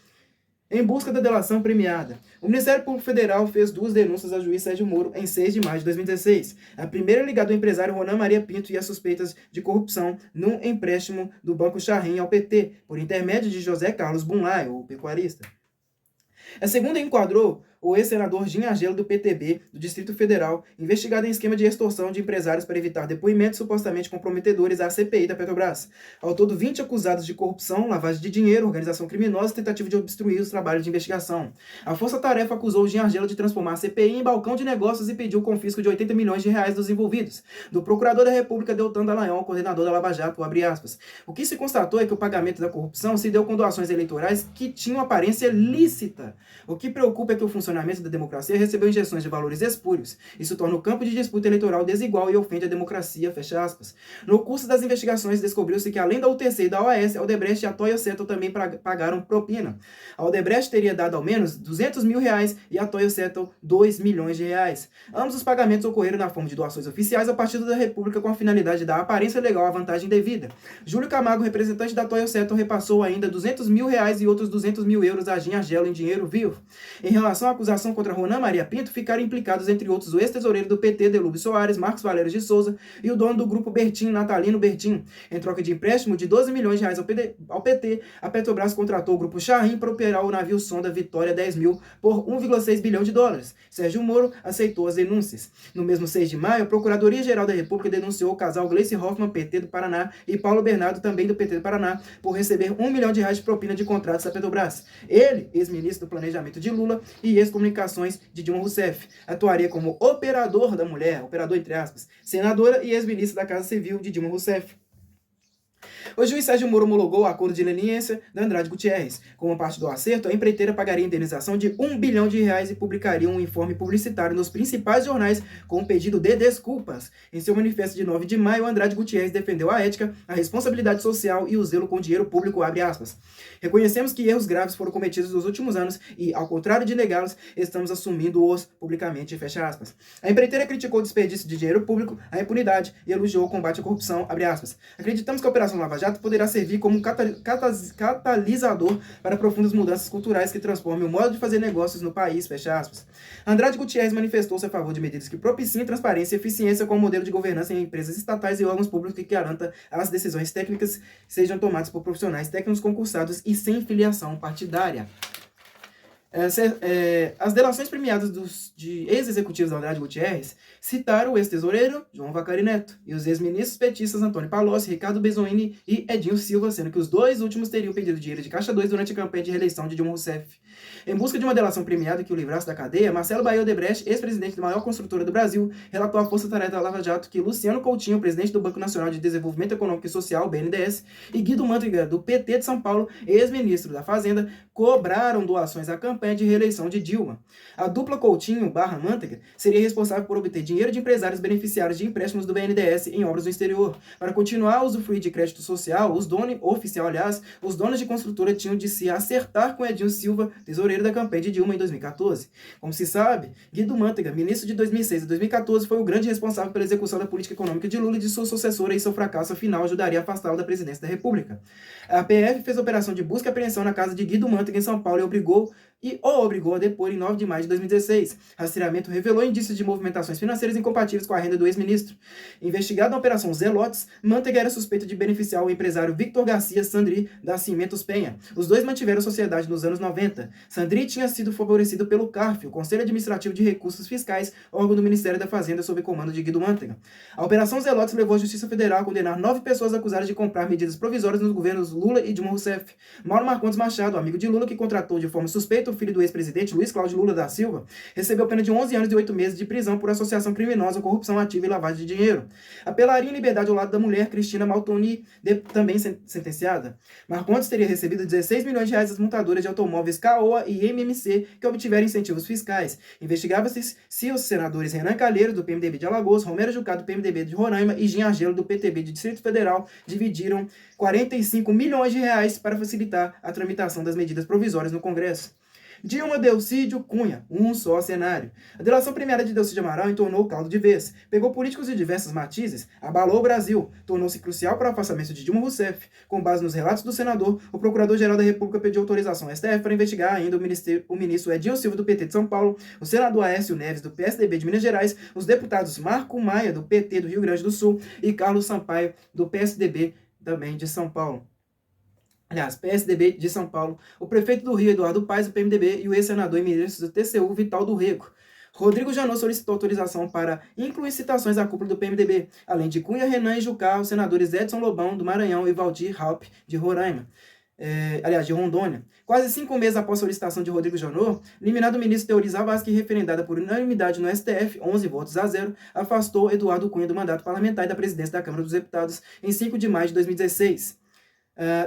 Em busca da delação premiada, o Ministério Público Federal fez 2 denúncias ao juiz Sérgio Moro em 6 de maio de 2016. A primeira ligada ao empresário Ronan Maria Pinto e as suspeitas de corrupção num empréstimo do Banco Charrim ao PT, por intermédio de José Carlos Bunlai, o pecuarista. A segunda enquadrou o ex-senador Gin Argelo do PTB, do Distrito Federal, investigado em esquema de extorsão de empresários para evitar depoimentos supostamente comprometedores à CPI da Petrobras. Ao todo, 20 acusados de corrupção, lavagem de dinheiro, organização criminosa e tentativa de obstruir os trabalhos de investigação. A Força Tarefa acusou Gin Argelo de transformar a CPI em balcão de negócios e pediu o confisco de 80 milhões de reais dos envolvidos. Do procurador da República, Deltan Dallagnol, coordenador da Lava Jato, abre aspas. O que se constatou é que o pagamento da corrupção se deu com doações eleitorais que tinham aparência lícita. O que preocupa é que o funcionamento da democracia recebeu injeções de valores espúrios. Isso torna o campo de disputa eleitoral desigual e ofende a democracia, fecha aspas. No curso das investigações, descobriu-se que além da UTC e da OAS, a Odebrecht e a Toyo Seto também pagaram propina. A Odebrecht teria dado ao menos 200 mil reais e a Toyo Seto 2 milhões de reais. Ambos os pagamentos ocorreram na forma de doações oficiais ao Partido da República com a finalidade de dar aparência legal à vantagem devida. Júlio Camargo, representante da Toyo Seto, repassou ainda 200 mil reais e outros 200 mil euros a Gin Argelo em dinheiro vivo. Em relação à acusação contra Ronan Maria Pinto, ficaram implicados, entre outros, o ex-tesoureiro do PT, Delúbio Soares, Marcos Valério de Souza, e o dono do grupo Bertin, Natalino Bertin. Em troca de empréstimo de 12 milhões de reais ao PT, a Petrobras contratou o grupo Charrim para operar o navio sonda Vitória 10.000 por 1,6 bilhão de dólares. Sérgio Moro aceitou as denúncias. No mesmo 6 de maio, a Procuradoria-Geral da República denunciou o casal Gleice Hoffmann, PT do Paraná, e Paulo Bernardo, também do PT do Paraná, por receber 1 milhão de reais de propina de contratos da Petrobras. Ele, ex-ministro do Planejamento de Lula e ex-comunicações de Dilma Rousseff, atuaria como operador da mulher, operador entre aspas, senadora e ex-ministra da Casa Civil de Dilma Rousseff. O juiz Sérgio Moro homologou o acordo de leniência da Andrade Gutierrez. Como parte do acerto, a empreiteira pagaria indenização de 1 bilhão de reais e publicaria um informe publicitário nos principais jornais com um pedido de desculpas. Em seu manifesto de 9 de maio, Andrade Gutierrez defendeu a ética, a responsabilidade social e o zelo com dinheiro público, abre aspas. Reconhecemos que erros graves foram cometidos nos últimos anos e, ao contrário de negá-los, estamos assumindo-os publicamente, fecha aspas. A empreiteira criticou o desperdício de dinheiro público, a impunidade e elogiou o combate à corrupção, abre aspas. Acreditamos que a Operação Lava Jato poderá servir como um catalisador para profundas mudanças culturais que transformem o modo de fazer negócios no país, fecha aspas. Andrade Gutierrez manifestou-se a favor de medidas que propiciem transparência e eficiência com o modelo de governança em empresas estatais e órgãos públicos que garanta as decisões técnicas sejam tomadas por profissionais técnicos concursados e sem filiação partidária. As delações premiadas de ex-executivos da Andrade Gutierrez citaram o ex-tesoureiro João Vacari Neto e os ex-ministros petistas Antônio Palocci, Ricardo Bezoini e Edinho Silva, sendo que os dois últimos teriam pedido dinheiro de Caixa 2 durante a campanha de reeleição de Dilma Rousseff. Em busca de uma delação premiada que o livrasse da cadeia, Marcelo Baio Odebrecht, ex-presidente da maior construtora do Brasil, relatou à Força Tarefa da Lava Jato que Luciano Coutinho, presidente do Banco Nacional de Desenvolvimento Econômico e Social, BNDES, e Guido Mantega, do PT de São Paulo, ex-ministro da Fazenda, cobraram doações à campanha de reeleição de Dilma. A dupla Coutinho/Mantega seria responsável por obter dinheiro de empresários beneficiários de empréstimos do BNDES em obras no exterior. Para continuar a usufruir de crédito social, os donos de construtora tinham de se acertar com Edinho Silva, tesoureiro da campanha de Dilma em 2014. Como se sabe, Guido Mantega, ministro de 2006 a 2014, foi o grande responsável pela execução da política econômica de Lula e de sua sucessora, e seu fracasso final ajudaria a afastá-lo da presidência da República. A PF fez operação de busca e apreensão na casa de Guido Mantega em São Paulo e o obrigou a depor em 9 de maio de 2016. Rastreamento revelou indícios de movimentações financeiras incompatíveis com a renda do ex-ministro. Investigado na Operação Zelotes, Mantega era suspeito de beneficiar o empresário Victor Garcia Sandri, da Cimentos Penha. Os dois mantiveram sociedade nos anos 90. Sandri tinha sido favorecido pelo CARF, o Conselho Administrativo de Recursos Fiscais, órgão do Ministério da Fazenda sob comando de Guido Mantega. A Operação Zelotes levou a Justiça Federal a condenar 9 pessoas acusadas de comprar medidas provisórias nos governos Lula e Dilma Rousseff. Mauro Marcondes Machado, amigo de Lula, que contratou de forma suspeita Neto, filho do ex-presidente Luiz Cláudio Lula da Silva, recebeu pena de 11 anos e 8 meses de prisão por associação criminosa, corrupção ativa e lavagem de dinheiro. A pelaria em liberdade ao lado da mulher Cristina Maltoni, também sentenciada. Marcondes teria recebido 16 milhões de reais das montadoras de automóveis Caoa e MMC que obtiveram incentivos fiscais. Investigava-se se os senadores Renan Calheiros, do PMDB de Alagoas, Romero Jucá, do PMDB de Roraima e Jean Argelo, do PTB de Distrito Federal, dividiram 45 milhões de reais para facilitar a tramitação das medidas provisórias no Congresso. Dilma Delcídio Cunha, um só cenário. A delação premiada de Delcídio Amaral entornou o caldo de vez. Pegou políticos de diversos matizes, abalou o Brasil, tornou-se crucial para o afastamento de Dilma Rousseff. Com base nos relatos do senador, o Procurador-Geral da República pediu autorização ao STF para investigar ainda o ministro Edinho Silva, do PT de São Paulo, o senador Aécio Neves, do PSDB de Minas Gerais, os deputados Marco Maia, do PT do Rio Grande do Sul, e Carlos Sampaio, do PSDB também de São Paulo. Aliás, PSDB de São Paulo, o prefeito do Rio, Eduardo Paes, do PMDB, e o ex-senador e ministro do TCU, Vital do Rego. Rodrigo Janot solicitou autorização para incluir citações à cúpula do PMDB, além de Cunha, Renan e Jucá, os senadores Edson Lobão, do Maranhão, e Valdir Raup, de Roraima. De Rondônia. Quase 5 meses após a solicitação de Rodrigo Janot, eliminado o ministro Teori Zavascki, referendada por unanimidade no STF, 11 votos a 0, afastou Eduardo Cunha do mandato parlamentar e da presidência da Câmara dos Deputados em 5 de maio de 2016.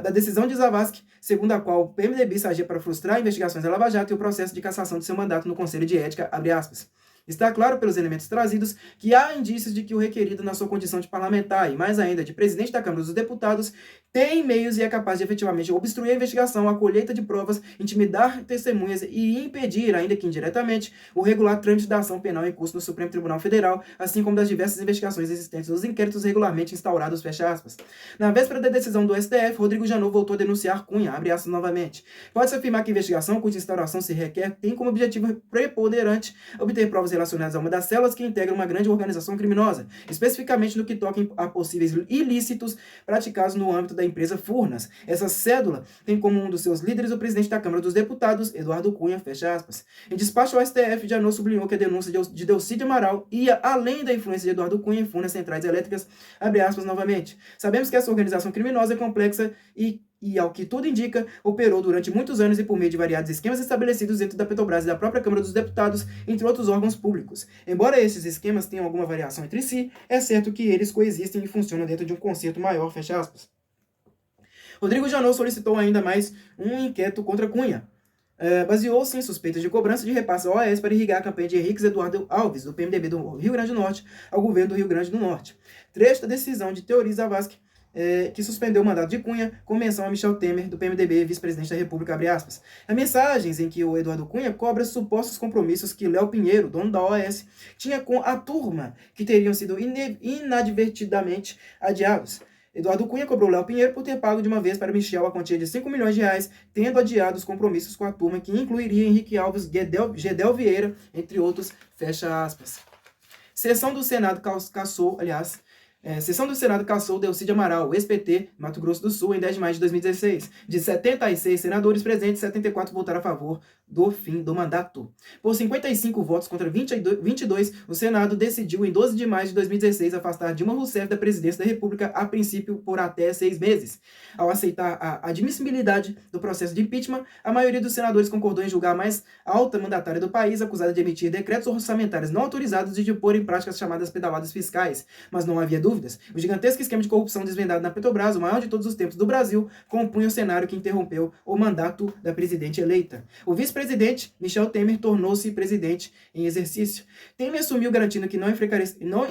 Da decisão de Zavascki, segundo a qual o PMDB agia para frustrar investigações da Lava Jato e o processo de cassação de seu mandato no Conselho de Ética, abre aspas. Está claro pelos elementos trazidos que há indícios de que o requerido na sua condição de parlamentar e, mais ainda, de presidente da Câmara dos Deputados tem meios e é capaz de efetivamente obstruir a investigação, a colheita de provas, intimidar testemunhas e impedir, ainda que indiretamente, o regular trâmite da ação penal em curso no Supremo Tribunal Federal, assim como das diversas investigações existentes nos inquéritos regularmente instaurados, fecha aspas. Na véspera da decisão do STF, Rodrigo Janot voltou a denunciar Cunha, abre aspas novamente. Pode-se afirmar que a investigação cuja instauração se requer tem como objetivo preponderante obter provas relacionadas a uma das células que integra uma grande organização criminosa, especificamente no que toca a possíveis ilícitos praticados no âmbito da empresa Furnas. Essa cédula tem como um dos seus líderes o presidente da Câmara dos Deputados, Eduardo Cunha, fecha aspas. Em despacho ao STF, Janot sublinhou que a denúncia de Delcídio Amaral ia além da influência de Eduardo Cunha em Furnas Centrais Elétricas, abre aspas novamente. Sabemos que essa organização criminosa é complexa e, ao que tudo indica, operou durante muitos anos e por meio de variados esquemas estabelecidos dentro da Petrobras e da própria Câmara dos Deputados, entre outros órgãos públicos. Embora esses esquemas tenham alguma variação entre si, é certo que eles coexistem e funcionam dentro de um conceito maior, fecha aspas. Rodrigo Janot solicitou ainda mais um inquérito contra Cunha. Baseou-se em suspeitas de cobrança de repasse ao OAS para irrigar a campanha de Henriques Eduardo Alves, do PMDB do Rio Grande do Norte, ao governo do Rio Grande do Norte. Trecho da decisão de Teori Zavascki, que suspendeu o mandato de Cunha, com menção a Michel Temer, do PMDB, vice-presidente da República, abre aspas. Há mensagens em que o Eduardo Cunha cobra supostos compromissos que Léo Pinheiro, dono da OAS, tinha com a turma, que teriam sido inadvertidamente adiados. Eduardo Cunha cobrou Léo Pinheiro por ter pago de uma vez para Michel a quantia de 5 milhões de reais, tendo adiado os compromissos com a turma, que incluiria Henrique Alves, Gedel Vieira, entre outros, fecha aspas. Sessão do Senado cassou Delcídio Amaral, ex-PT, Mato Grosso do Sul, em 10 de maio de 2016. De 76 senadores presentes, 74 votaram a favor do fim do mandato. Por 55 votos contra 22, o Senado decidiu, em 12 de maio de 2016, afastar Dilma Rousseff da presidência da República, a princípio por até 6 meses. Ao aceitar a admissibilidade do processo de impeachment, a maioria dos senadores concordou em julgar a mais alta mandatária do país, acusada de emitir decretos orçamentários não autorizados e de pôr em prática as chamadas pedaladas fiscais. Mas não havia dúvidas. O gigantesco esquema de corrupção desvendado na Petrobras, o maior de todos os tempos do Brasil, compunha o cenário que interrompeu o mandato da presidente eleita. O vice-presidente, Michel Temer, tornou-se presidente em exercício. Temer assumiu garantindo que não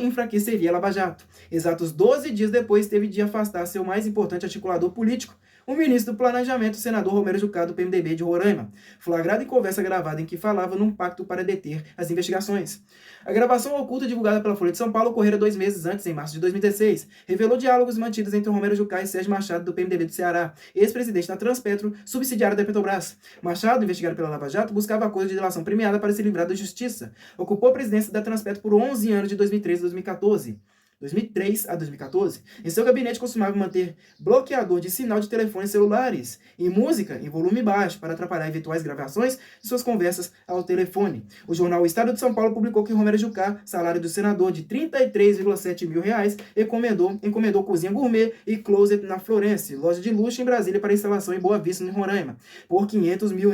enfraqueceria a Lava Jato. Exatos 12 dias depois, teve de afastar seu mais importante articulador político, o ministro do Planejamento, o senador Romero Jucá, do PMDB de Roraima, flagrado em conversa gravada em que falava num pacto para deter as investigações. A gravação oculta divulgada pela Folha de São Paulo ocorrera 2 meses antes, em março de 2016. Revelou diálogos mantidos entre Romero Jucá e Sérgio Machado, do PMDB do Ceará, ex-presidente da Transpetro, subsidiária da Petrobras. Machado, investigado pela Lava Jato, buscava acordo de delação premiada para se livrar da justiça. Ocupou a presidência da Transpetro por 11 anos, de 2013 a 2014. 2003 a 2014. Em seu gabinete costumava manter bloqueador de sinal de telefones celulares e música em volume baixo para atrapalhar eventuais gravações de suas conversas ao telefone. O jornal O Estado de São Paulo publicou que Romero Jucá, salário do senador de R$ 33,7 mil, encomendou cozinha gourmet e closet na Florence, loja de luxo em Brasília para instalação em Boa Vista, em Roraima, por R$ 500 mil.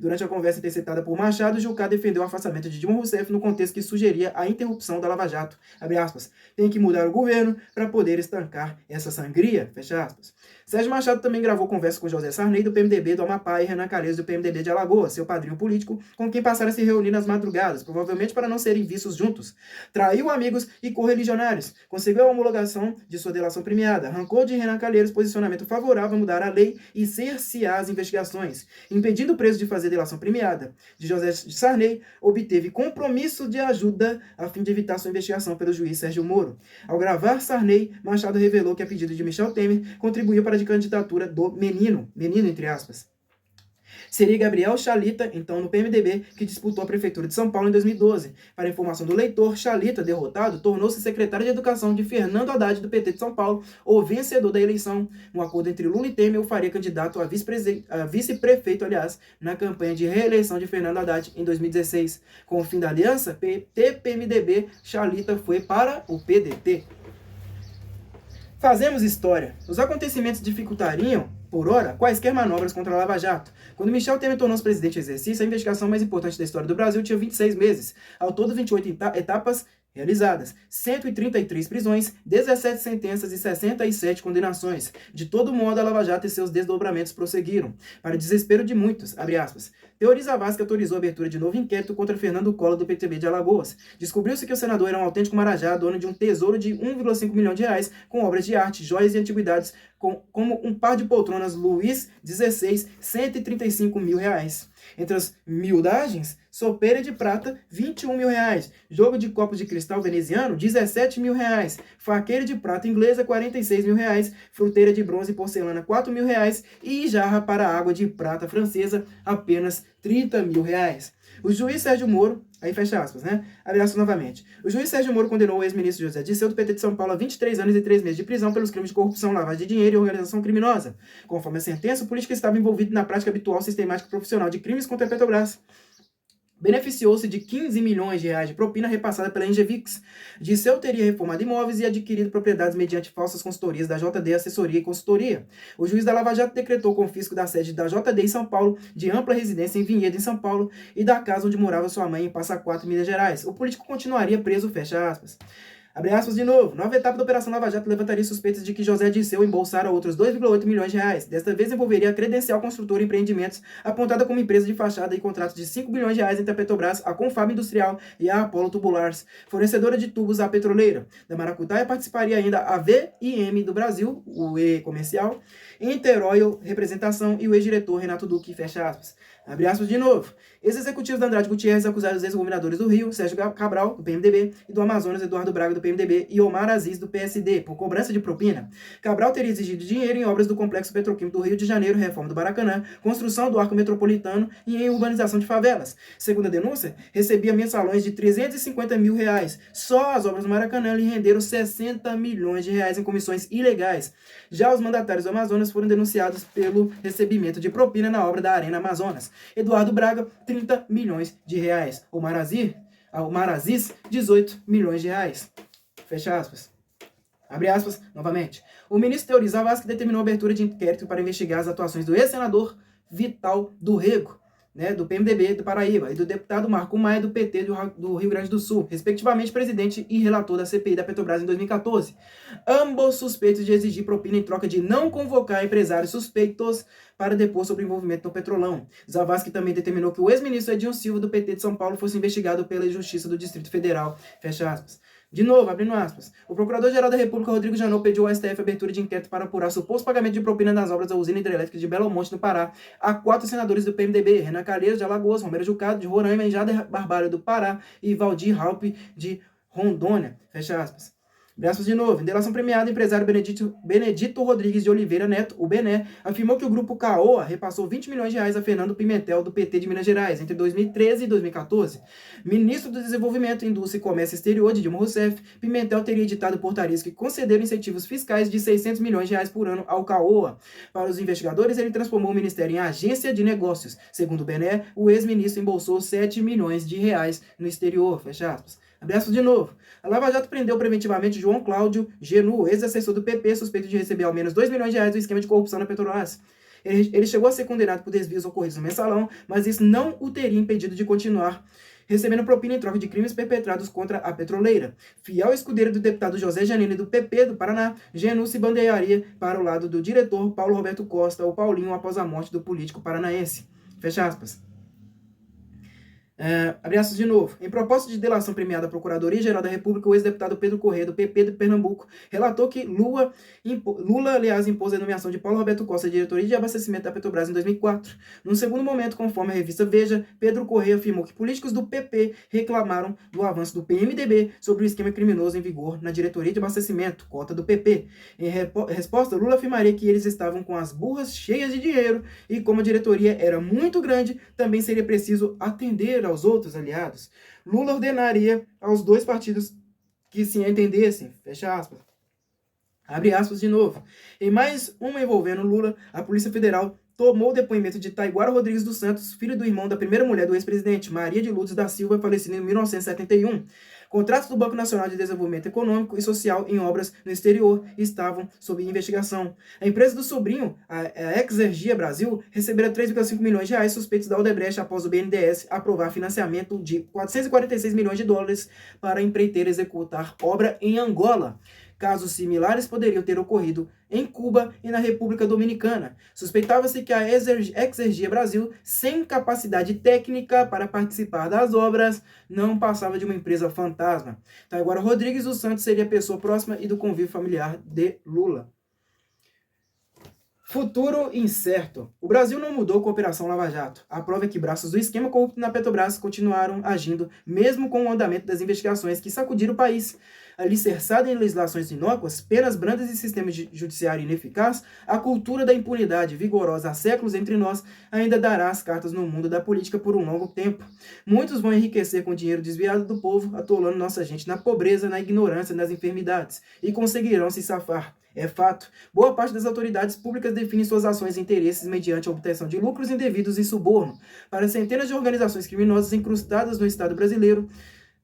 Durante a conversa interceptada por Machado, Jucá defendeu o afastamento de Dilma Rousseff no contexto que sugeria a interrupção da Lava Jato. Abre aspas. Tem que mudar o governo para poder estancar essa sangria. Fecha aspas. Sérgio Machado também gravou conversa com José Sarney, do PMDB do Amapá, e Renan Calheiros, do PMDB de Alagoas, seu padrinho político, com quem passaram a se reunir nas madrugadas, provavelmente para não serem vistos juntos. Traiu amigos e correligionários, conseguiu a homologação de sua delação premiada, arrancou de Renan Calheiros posicionamento favorável a mudar a lei e cercear as investigações, impedindo o preso de fazer delação premiada. De José Sarney, obteve compromisso de ajuda a fim de evitar sua investigação pelo juiz Sérgio Moro. Ao gravar Sarney, Machado revelou que, a pedido de Michel Temer, contribuiu para a candidatura do menino entre aspas. Seria Gabriel Chalita, então no PMDB, que disputou a Prefeitura de São Paulo em 2012. Para a informação do leitor, Chalita, derrotado, tornou-se secretário de Educação de Fernando Haddad, do PT de São Paulo, o vencedor da eleição. Um acordo entre Lula e Temer o faria candidato a vice-prefeito, na campanha de reeleição de Fernando Haddad em 2016. Com o fim da aliança, PT-PMDB, Chalita foi para o PDT. Fazemos história. Os acontecimentos dificultariam, por ora, quaisquer manobras contra a Lava Jato. Quando Michel Temer tornou-se presidente em exercício, a investigação mais importante da história do Brasil tinha 26 meses. Ao todo, 28 etapas realizadas, 133 prisões, 17 sentenças e 67 condenações. De todo modo, a Lava Jato e seus desdobramentos prosseguiram. Para desespero de muitos, abre aspas, Teori Zavascki autorizou a abertura de novo inquérito contra Fernando Collor, do PTB de Alagoas. Descobriu-se que o senador era um autêntico marajá, dono de um tesouro de R$1,5 milhão com obras de arte, joias e antiguidades, como um par de poltronas Luiz XVI, R$135 mil. Entre as miudagens, sopeira de prata, R$21 mil. Jogo de copos de cristal veneziano, R$17 mil. Faqueira de prata inglesa, R$46 mil. Fruteira de bronze e porcelana, R$4 mil. E jarra para água de prata francesa, apenas R$30 mil. O juiz Sérgio Moro, aí fecha aspas, né? Abre aspas novamente. O juiz Sérgio Moro condenou o ex-ministro José Dirceu, do PT de São Paulo, a 23 anos e 3 meses de prisão pelos crimes de corrupção, lavagem de dinheiro e organização criminosa. Conforme a sentença, o político estava envolvido na prática habitual, sistemática e profissional de crimes contra a Petrobras. Beneficiou-se de R$15 milhões de propina repassada pela Engevix. Dirceu teria reformado imóveis e adquirido propriedades mediante falsas consultorias da JD Assessoria e Consultoria. O juiz da Lava Jato decretou o confisco da sede da JD em São Paulo, de ampla residência em Vinhedo, em São Paulo, e da casa onde morava sua mãe, em Passa Quatro, Minas Gerais. O político continuaria preso, fecha aspas. Abre aspas de novo. Nova etapa da Operação Lava Jato levantaria suspeitas de que José Dirceu embolsara outros R$2,8 milhões. Desta vez envolveria a Credencial Construtora Empreendimentos, apontada como empresa de fachada, e contratos de R$5 bilhões entre a Petrobras, a Confab Industrial e a Apollo Tubulars, fornecedora de tubos à petroleira. Da Maracutaia participaria ainda a VIM do Brasil, o E Comercial, Interoil Representação e o ex-diretor Renato Duque, fecha aspas. Abre aspas de novo. Ex-executivos da Andrade Gutierrez acusaram os ex-governadores do Rio, Sérgio Cabral, do PMDB, e do Amazonas, Eduardo Braga, do PMDB, e Omar Aziz, do PSD, por cobrança de propina. Cabral teria exigido dinheiro em obras do Complexo Petroquímico do Rio de Janeiro, reforma do Maracanã, construção do Arco Metropolitano e em urbanização de favelas. Segundo a denúncia, recebia mensalões de R$350 mil. Só as obras do Maracanã lhe renderam R$60 milhões em comissões ilegais. Já os mandatários do Amazonas foram denunciados pelo recebimento de propina na obra da Arena Amazonas. Eduardo Braga, R$30 milhões. Omar Aziz, R$18 milhões. Fecha aspas. Abre aspas, novamente. O ministro Teori Zavascki determinou a abertura de inquérito para investigar as atuações do ex-senador Vital do Rego, do PMDB do Paraíba, e do deputado Marco Maia, do PT do Rio Grande do Sul, respectivamente presidente e relator da CPI da Petrobras em 2014. Ambos suspeitos de exigir propina em troca de não convocar empresários suspeitos para depor sobre o envolvimento no Petrolão. Zavascki também determinou que o ex-ministro Edinho Silva, do PT de São Paulo, fosse investigado pela Justiça do Distrito Federal. Fecha aspas. De novo, abrindo aspas, o Procurador-Geral da República, Rodrigo Janot, pediu ao STF a abertura de inquérito para apurar suposto pagamento de propina nas obras da usina hidrelétrica de Belo Monte, no Pará, a 4 senadores do PMDB, Renan Calheiros, de Alagoas, Romero Jucá, de Roraima, Jader Barbalho, do Pará, e Valdir Raup, de Rondônia. Fecha aspas. Braços de novo. Em delação premiada, o empresário Benedito Rodrigues de Oliveira Neto, o Bené, afirmou que o grupo Caoa repassou 20 milhões de reais a Fernando Pimentel, do PT de Minas Gerais, entre 2013 e 2014. Ministro do Desenvolvimento, Indústria e Comércio Exterior de Dilma Rousseff, Pimentel teria editado portarias que concederam incentivos fiscais de 600 milhões de reais por ano ao Caoa. Para os investigadores, ele transformou o ministério em agência de negócios. Segundo o Bené, o ex-ministro embolsou 7 milhões de reais no exterior. Fecha aspas. Abraço de novo. A Lava Jato prendeu preventivamente João Cláudio Genu, ex-assessor do PP, suspeito de receber ao menos 2 milhões de reais do esquema de corrupção na Petrobras. Ele chegou a ser condenado por desvios ocorridos no mensalão, mas isso não o teria impedido de continuar recebendo propina em troca de crimes perpetrados contra a petroleira. Fiel escudeiro do deputado José Janine do PP do Paraná, Genu se bandearia para o lado do diretor Paulo Roberto Costa, ou Paulinho, após a morte do político paranaense. Fecha aspas. Abre aspas de novo. Em proposta de delação premiada à Procuradoria-Geral da República, o ex-deputado Pedro Corrêa, do PP de Pernambuco, relatou que Lula, aliás, impôs a nomeação de Paulo Roberto Costa à diretoria de abastecimento da Petrobras em 2004. Num segundo momento, conforme a revista Veja, Pedro Corrêa afirmou que políticos do PP reclamaram do avanço do PMDB sobre o esquema criminoso em vigor na diretoria de abastecimento, cota do PP. Em resposta, Lula afirmaria que eles estavam com as burras cheias de dinheiro e, como a diretoria era muito grande, também seria preciso atender aos outros aliados. Lula ordenaria aos dois partidos que se entendessem, fecha aspas. Abre aspas de novo. Em mais uma envolvendo Lula, a Polícia Federal tomou o depoimento de Taiguara Rodrigues dos Santos, filho do irmão da primeira mulher do ex-presidente, Maria de Lourdes da Silva, falecida em 1971. Contratos do Banco Nacional de Desenvolvimento Econômico e Social em obras no exterior estavam sob investigação. A empresa do sobrinho, a Exergia Brasil, recebera 3,5 milhões de reais suspeitos da Odebrecht após o BNDES aprovar financiamento de 446 milhões de dólares para a empreiteira executar obra em Angola. Casos similares poderiam ter ocorrido em Cuba e na República Dominicana. Suspeitava-se que a Exergia Brasil, sem capacidade técnica para participar das obras, não passava de uma empresa fantasma. Taiguara Rodrigues dos Santos seria a pessoa próxima e do convívio familiar de Lula. Futuro incerto. O Brasil não mudou com a Operação Lava Jato. A prova é que braços do esquema corrupto na Petrobras continuaram agindo, mesmo com o andamento das investigações que sacudiram o país. Alicerçada em legislações inócuas, penas brandas e sistema judiciário ineficaz, a cultura da impunidade, vigorosa há séculos entre nós, ainda dará as cartas no mundo da política por um longo tempo. Muitos vão enriquecer com dinheiro desviado do povo, atolando nossa gente na pobreza, na ignorância, nas enfermidades, e conseguirão se safar. É fato. Boa parte das autoridades públicas define suas ações e interesses mediante a obtenção de lucros indevidos e suborno. Para centenas de organizações criminosas incrustadas no Estado brasileiro,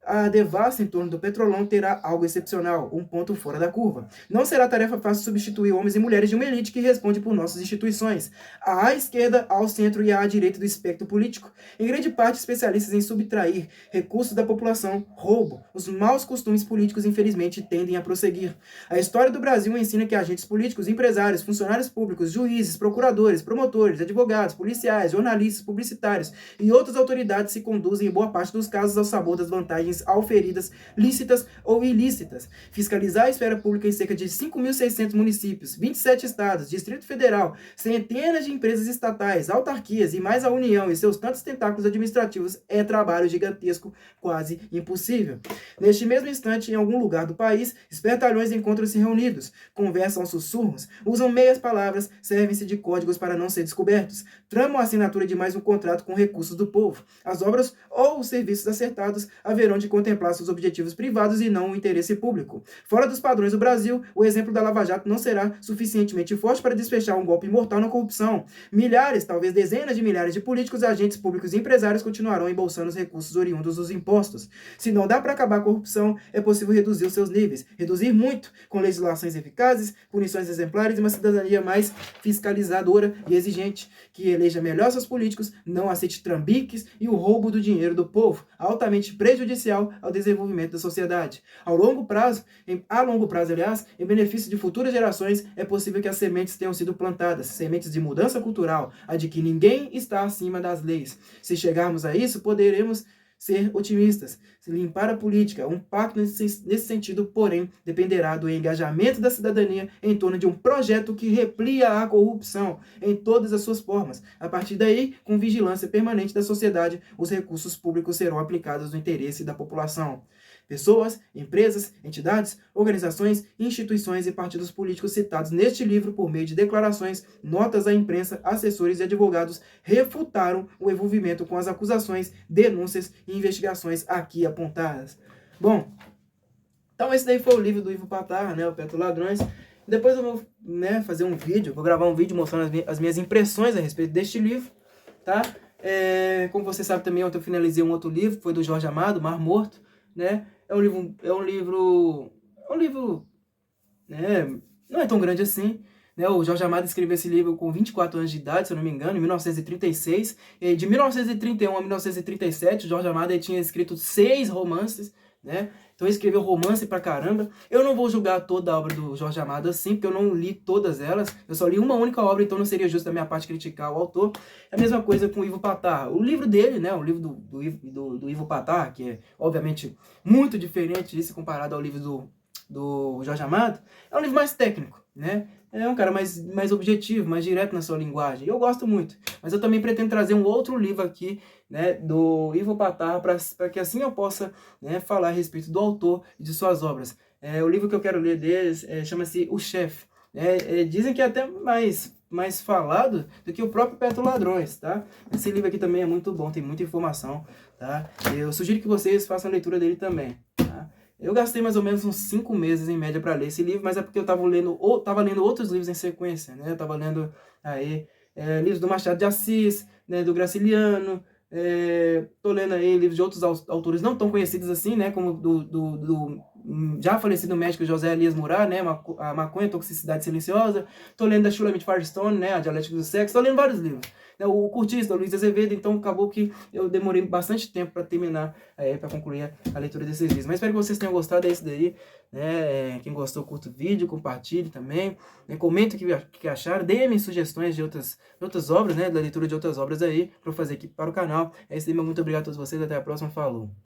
a devassa em torno do Petrolão terá algo excepcional, um ponto fora da curva. Não será tarefa fácil substituir homens e mulheres de uma elite que responde por nossas instituições, à esquerda, ao centro e à direita do espectro político, em grande parte especialistas em subtrair recursos da população, roubo. Os maus costumes políticos, infelizmente, tendem a prosseguir. A história do Brasil ensina que agentes políticos, empresários, funcionários públicos, juízes, procuradores, promotores, advogados, policiais, jornalistas, publicitários e outras autoridades se conduzem, em boa parte dos casos, ao sabor das vantagens auferidas, lícitas ou ilícitas. Fiscalizar a esfera pública em cerca de 5.600 municípios, 27 estados, Distrito Federal, centenas de empresas estatais, autarquias e mais a União e seus tantos tentáculos administrativos é trabalho gigantesco, quase impossível. Neste mesmo instante, em algum lugar do país, espertalhões encontram-se reunidos, conversam aos sussurros, usam meias palavras, servem-se de códigos para não ser descobertos, tramam a assinatura de mais um contrato com recursos do povo. As obras ou os serviços acertados haverão de contemplar seus objetivos privados e não o interesse público. Fora dos padrões do Brasil, o exemplo da Lava Jato não será suficientemente forte para desfechar um golpe mortal na corrupção. Milhares, talvez dezenas de milhares de políticos, agentes públicos e empresários continuarão embolsando os recursos oriundos dos impostos. Se não dá para acabar a corrupção, é possível reduzir os seus níveis. Reduzir muito, com legislações eficazes, punições exemplares e uma cidadania mais fiscalizadora e exigente, que eleja melhor seus políticos, não aceite trambiques e o roubo do dinheiro do povo, altamente prejudicial ao desenvolvimento da sociedade. A longo prazo, em benefício de futuras gerações, é possível que as sementes tenham sido plantadas, sementes de mudança cultural, a de que ninguém está acima das leis. Se chegarmos a isso, poderemos ser otimistas, limpar a política. Um pacto nesse sentido, porém, dependerá do engajamento da cidadania em torno de um projeto que replia a corrupção em todas as suas formas. A partir daí, com vigilância permanente da sociedade, os recursos públicos serão aplicados no interesse da população. pessoas, empresas, entidades, organizações, instituições e partidos políticos citados neste livro por meio de declarações, notas à imprensa, assessores e advogados refutaram o envolvimento com as acusações, denúncias e investigações aqui apontadas. Bom, então esse daí foi o livro do Ivo Patar, né, o Petro Ladrões. Depois eu vou, né, fazer um vídeo, vou gravar um vídeo mostrando as minhas impressões a respeito deste livro, tá? Como você sabe também, ontem eu finalizei um outro livro, foi do Jorge Amado, Mar Morto, né? É um livro, né, não é tão grande assim, né? O Jorge Amado escreveu esse livro com 24 anos de idade, se eu não me engano, em 1936. De 1931 a 1937, o Jorge Amado tinha escrito 6 romances, né? Então ele escreveu romance pra caramba. Eu não vou julgar toda a obra do Jorge Amado assim, porque eu não li todas elas. Eu só li uma única obra, então não seria justo da minha parte criticar o autor. É a mesma coisa com o Ivo Patar. O livro dele, né, o livro do Ivo Patar, que é obviamente muito diferente disso comparado ao livro do Jorge Amado, é um livro mais técnico, né? É um cara mais objetivo, mais direto na sua linguagem. Eu gosto muito. Mas eu também pretendo trazer um outro livro aqui, né, do Ivo Patar, para que assim eu possa, né, falar a respeito do autor e de suas obras. O livro que eu quero ler deles chama-se O Chefe. Dizem que é até mais falado do que o próprio Petro Ladrões, tá? Esse livro aqui também é muito bom, tem muita informação, tá? Eu sugiro que vocês façam a leitura dele também, tá? Eu gastei mais ou menos uns 5 meses em média para ler esse livro, mas é porque eu estava lendo outros livros em sequência, né? Eu estava lendo aí livros do Machado de Assis, né, do Graciliano, tô lendo aí livros de outros autores não tão conhecidos assim, né, como do já falecido médico José Elias Murat, né, a Maconha, Toxicidade Silenciosa. Tô lendo da Shulamit Firestone, né, a Dialética do Sexo. Tô lendo vários livros. O Curtista, Luiz Azevedo. Então acabou que eu demorei bastante tempo para terminar, para concluir a leitura desses livros. Mas espero que vocês tenham gostado desse daí, né? Quem gostou, curta o vídeo, compartilhe também, né? Comente o que acharam, deem sugestões de outras obras, né, da leitura de outras obras aí, para eu fazer aqui para o canal. É isso aí, meu muito obrigado a todos vocês, até a próxima, falou!